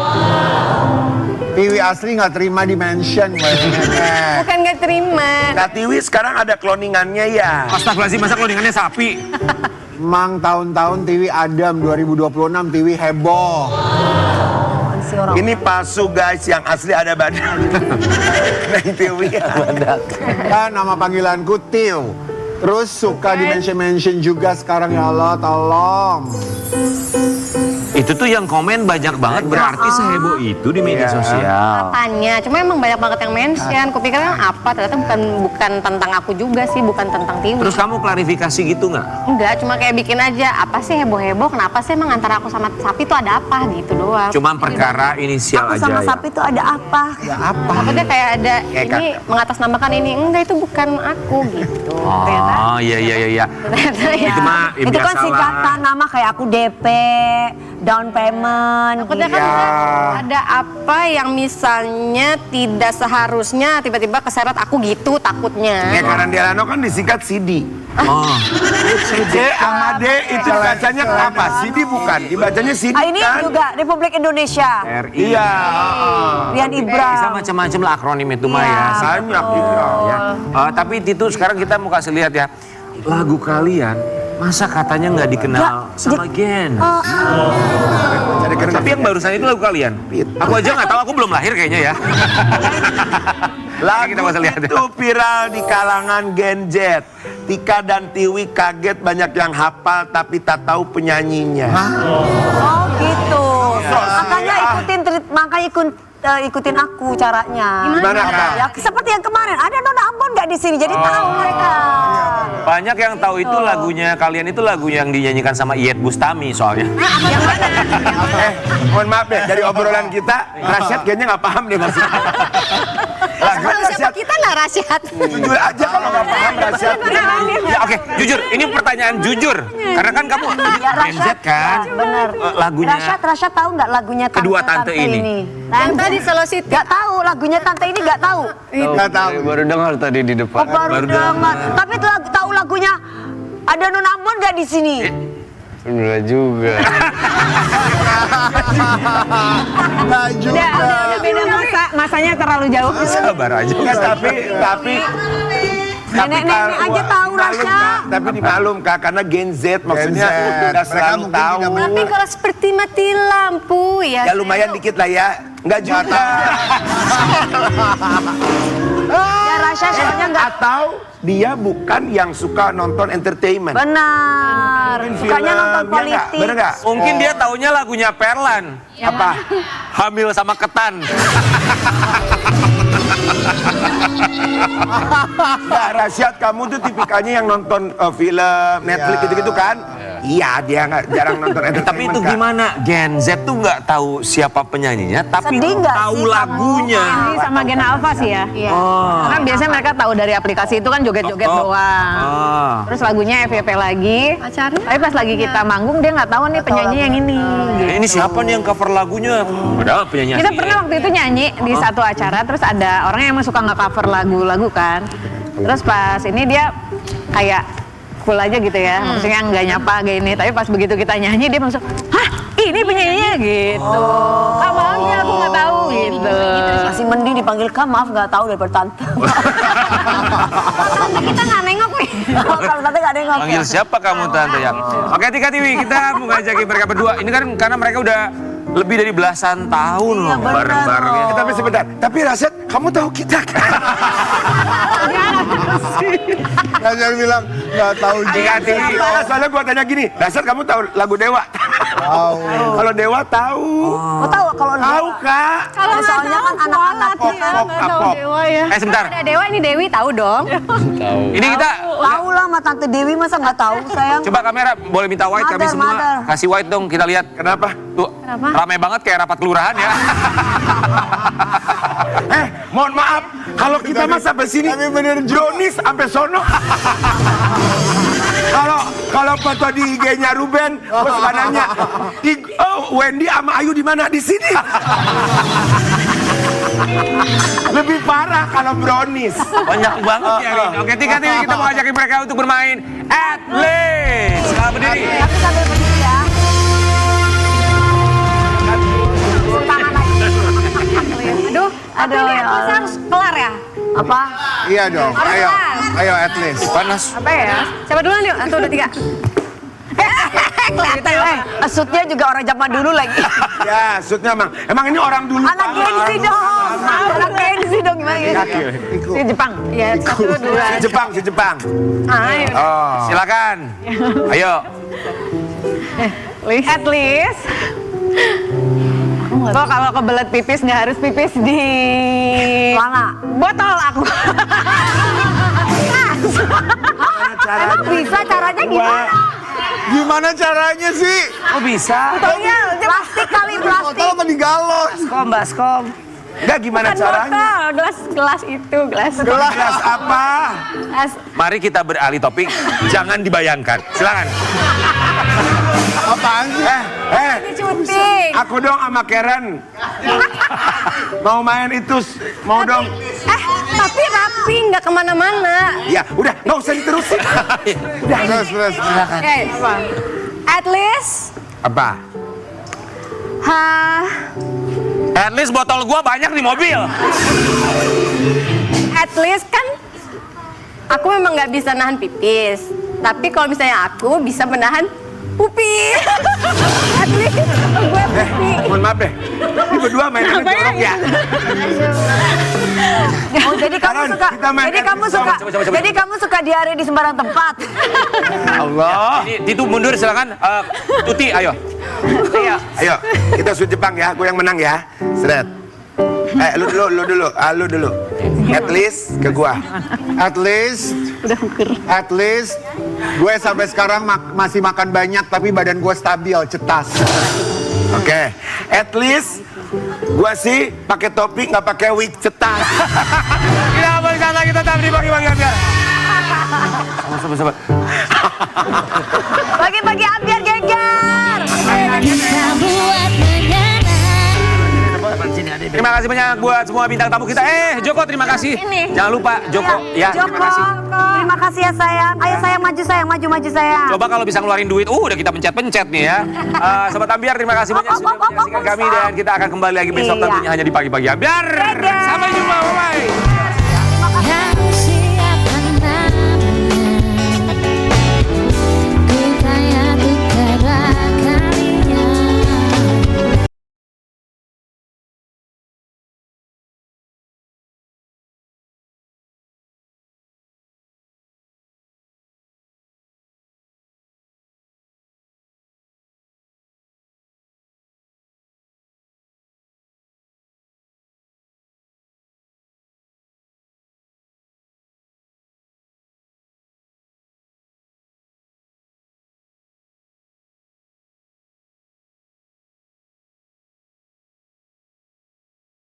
Tiwi asli nggak terima dimension. Bukan nggak terima. Kak Tiwi sekarang ada kloningannya ya. Astagfirullahaladzim, masa cloningannya sapi? Mang tahun-tahun Tiwi Adam 2026 Tiwi heboh. Ini palsu guys, yang asli ada badan. Nah Tiwi ada badan. Kan nama panggilanku Tiu. Terus suka dimention-mention juga sekarang, ya Allah tolong. Itu tuh yang komen banyak banget, berarti seheboh itu di media sosial. Katanya, cuma emang banyak banget yang mention. Kupikir kan apa, ternyata bukan tentang aku juga sih, bukan tentang Tiwi. Terus kamu klarifikasi gitu nggak? Enggak, cuma kayak bikin aja, apa sih heboh-heboh, kenapa sih emang antara aku sama sapi tuh ada apa gitu doang. Cuma perkara inisial Aku aja sama ya. sapi itu ada apa? Ya apa? Takutnya kayak ada Kayak ini mengatasnamakan ini, enggak itu bukan aku gitu. Ternyata. Oh iya. Ternyata ya. Itu mah ya Itu kan biasalah. singkatan nama kayak aku DP, down payment. Takutnya kan ada apa yang misalnya tidak seharusnya tiba-tiba keseret aku gitu takutnya. Ya karena Delano kan disingkat CD. Oh. C sama D itu bacanya apa? CD bukan, dibacanya CD Ini kan? juga Republik Indonesia. Iya. Rian Ibram. Bisa macam-macam lah akronim itu mah ya. Banyak Ya. Tapi itu sekarang kita mau kasih lihat ya. Lagu kalian masa katanya nggak dikenal sama Gen? Tapi yang barusan itu lagu kalian. Aku aja nggak tahu, aku belum lahir kayaknya ya. Lagu Kita bisa lihat ya. itu viral di kalangan Gen Z. Tika dan Tiwi kaget banyak yang hafal tapi tak tahu penyanyinya. Oh gitu. Makanya ikutin aku caranya. Gimana, Kak? Ya seperti yang kemarin ada Nona Ambon nggak di sini, jadi tahu mereka. Banyak yang tahu itu lagunya kalian, itu lagu yang dinyanyikan sama Iyeth Bustami soalnya. Mohon maaf deh, dari obrolan kita, Rasyad kayaknya nggak paham deh maksudnya. Siapa kita lah Rasyad? Jujur aja kalau nggak paham Rasyad. Ya oke, jujur. Ini pertanyaan jujur. Karena kan kamu Gen Z kan. Bener. Lagunya. Rasyad tahu nggak lagunya Kedua tante ini. Yang tadi Solo City. Nggak tahu lagunya tante ini nggak tahu. Nggak tahu. Baru dengar tadi di depan. Oh, baru dengar. Tapi tahu lagunya ada Nona Ambon nggak di sini? Enggak juga. Nggak juga. Udah beda masanya terlalu jauh. Sabar aja. Ya, tapi Nenek-nenek aja tahu Rasya. Tapi dimaklum Kak, karena Gen Z maksudnya udah selalu tahu. Tapi kalau seperti mati lampu ya. Ya lumayan dikit lah ya. Enggak juga. Ya Rasya soalnya nggak. Atau dia bukan yang suka nonton entertainment. Benar. Sukanya nonton politik. Bener nggak? Mungkin dia taunya lagunya Perlan. Apa? Hamil sama ketan. Nggak, Rasyad, kamu tuh tipikalnya yang nonton film, Netflix gitu-gitu kan? Iya, dia nggak jarang nonton entertainment. Tapi itu Kak. gimana? Gen Z tuh nggak tahu siapa penyanyinya, tapi Sedih nggak tahu sih kamu? lagunya. Ini sama Gen Alpha sih ya. Oh. Kan biasanya mereka tahu dari aplikasi itu kan joget-joget doang. Oh. Terus lagunya FYP lagi. Tapi pas lagi kita manggung dia nggak tahu nih penyanyi yang ini. Ini siapa nih yang cover lagunya? Padahal penyanyi. Kita pernah waktu itu nyanyi di satu acara, terus ada orang yang emang suka nge-cover lagu-lagu kan. Terus pas ini dia kayak cool aja gitu ya, maksudnya nggak nyapa kayak ini. Tapi pas begitu kita nyanyi dia langsung, hah ini penyanyinya gitu. Kak maaf ya aku nggak tahu gitu. Masih mending dipanggil Kak, maaf nggak tahu daripada tante. Tante kita nggak nengok nih. Kalau tante nggak nengok. Panggil siapa kamu tante ya? Oke, Tika Tiwi, kita mau ngajakin mereka berdua. Ini kan karena mereka udah lebih dari belasan tahun loh bareng-bareng ya. Tapi sebentar, tapi Rasyad, kamu tahu kita kan? Rasyad bilang nggak tahu juga. Soalnya gua tanya gini, Rasyad kamu tahu lagu Dewa? Tahu. Kalau Dewa tahu. Oh tahu kalau Tahu Kak. Kalau soalnya kan anak-anak Pop. Sebentar. Ada Dewa, ini Dewi tahu dong. Tahu. Ini kita tahu lah sama Tante Dewi, masa nggak tahu sayang. coba kamera boleh minta white kami Mother, semua. mother. Kasih white dong, kita lihat. Kenapa? Tuh, ramai banget kayak rapat kelurahan ya. Mohon maaf, kalau kita mah sampai sini, Tapi bener Jonis sampai sono. Kalau foto di IG-nya Ruben, bos nanya, Wendy sama Ayu di mana? Di sini. Lebih parah kalau Brownies. Banyak banget ya hari ini. Oke, Tika Tiwi, kita mau ajakin mereka untuk bermain At Least. Sekarang berdiri. Tapi sambil berdiri ya. Aduh, ini harus kelar ya? Apa? Iya dong. Ayo at least. Panas. Apa ya? Siapa duluan yuk? 1, 2, 3. Shootnya juga orang zaman dulu lagi. Ya, shootnya emang ini orang dulu. Anak gengsi dong. Anak gengsi dong gimana gitu. Si Jepang. Ya, 1, 2. Si Jepang. Ayo. Oh. Silakan. Ayo. At least. Kok kalau kebelet pipis nggak harus pipis di Mana? botol aku. Emang bisa caranya gimana? Gimana caranya sih? Oh bisa? Botolnya plastik kali Botol plastik. apa di galon? Baskom. Enggak gimana Bukan caranya? botol, gelas itu, gelas. Gelas apa? Gelas. Mari kita beralih topik. Jangan dibayangkan. Silakan. Apaan sih? Cuti. Aku dong sama Karen. Mau main itu, mau dong. Tapi rapi, nggak kemana-mana. Ya, udah, nggak usah diterusin. Udah, Terus. Oke, at least, Apa? At least botol gua banyak di mobil. at least kan, aku memang nggak bisa nahan pipis. Tapi kalau misalnya aku bisa menahan pupi. At least gue pupi. Mohon maaf deh. Ini berdua mainannya jorok ya. Oh, jadi kamu Karen, suka, kita main Coba. jadi kamu suka diare di sembarang tempat. Allah. Ini Titu mundur silakan. Tuti, ayo. Ayo, kita shoot Jepang ya. Gue yang menang ya. Seret. Lu dulu. At least ke gua. At least gue sampai sekarang masih makan banyak tapi badan gue stabil, cetas. Oke. At least gua sih pakai topi nggak pakai wig cetas. Kita bersama kita tampil bagi-bagi ambiar. Sabar. Bagi-bagi ambiar geger. Bisa buat menyenang. Terima kasih banyak buat semua bintang tamu kita. Joko, terima kasih. Jangan lupa Joko, ya. Joko, Terima kasih. terima kasih ya sayang. Ayo sayang, maju sayang. Coba kalau bisa ngeluarin duit, udah kita pencet-pencet nih ya. Sobat Ambiar, terima kasih banyak sudah menyaksikan kami dan kita akan kembali lagi besok Iya. tentunya hanya di pagi-pagi Ambiar. Sampai jumpa, bye-bye.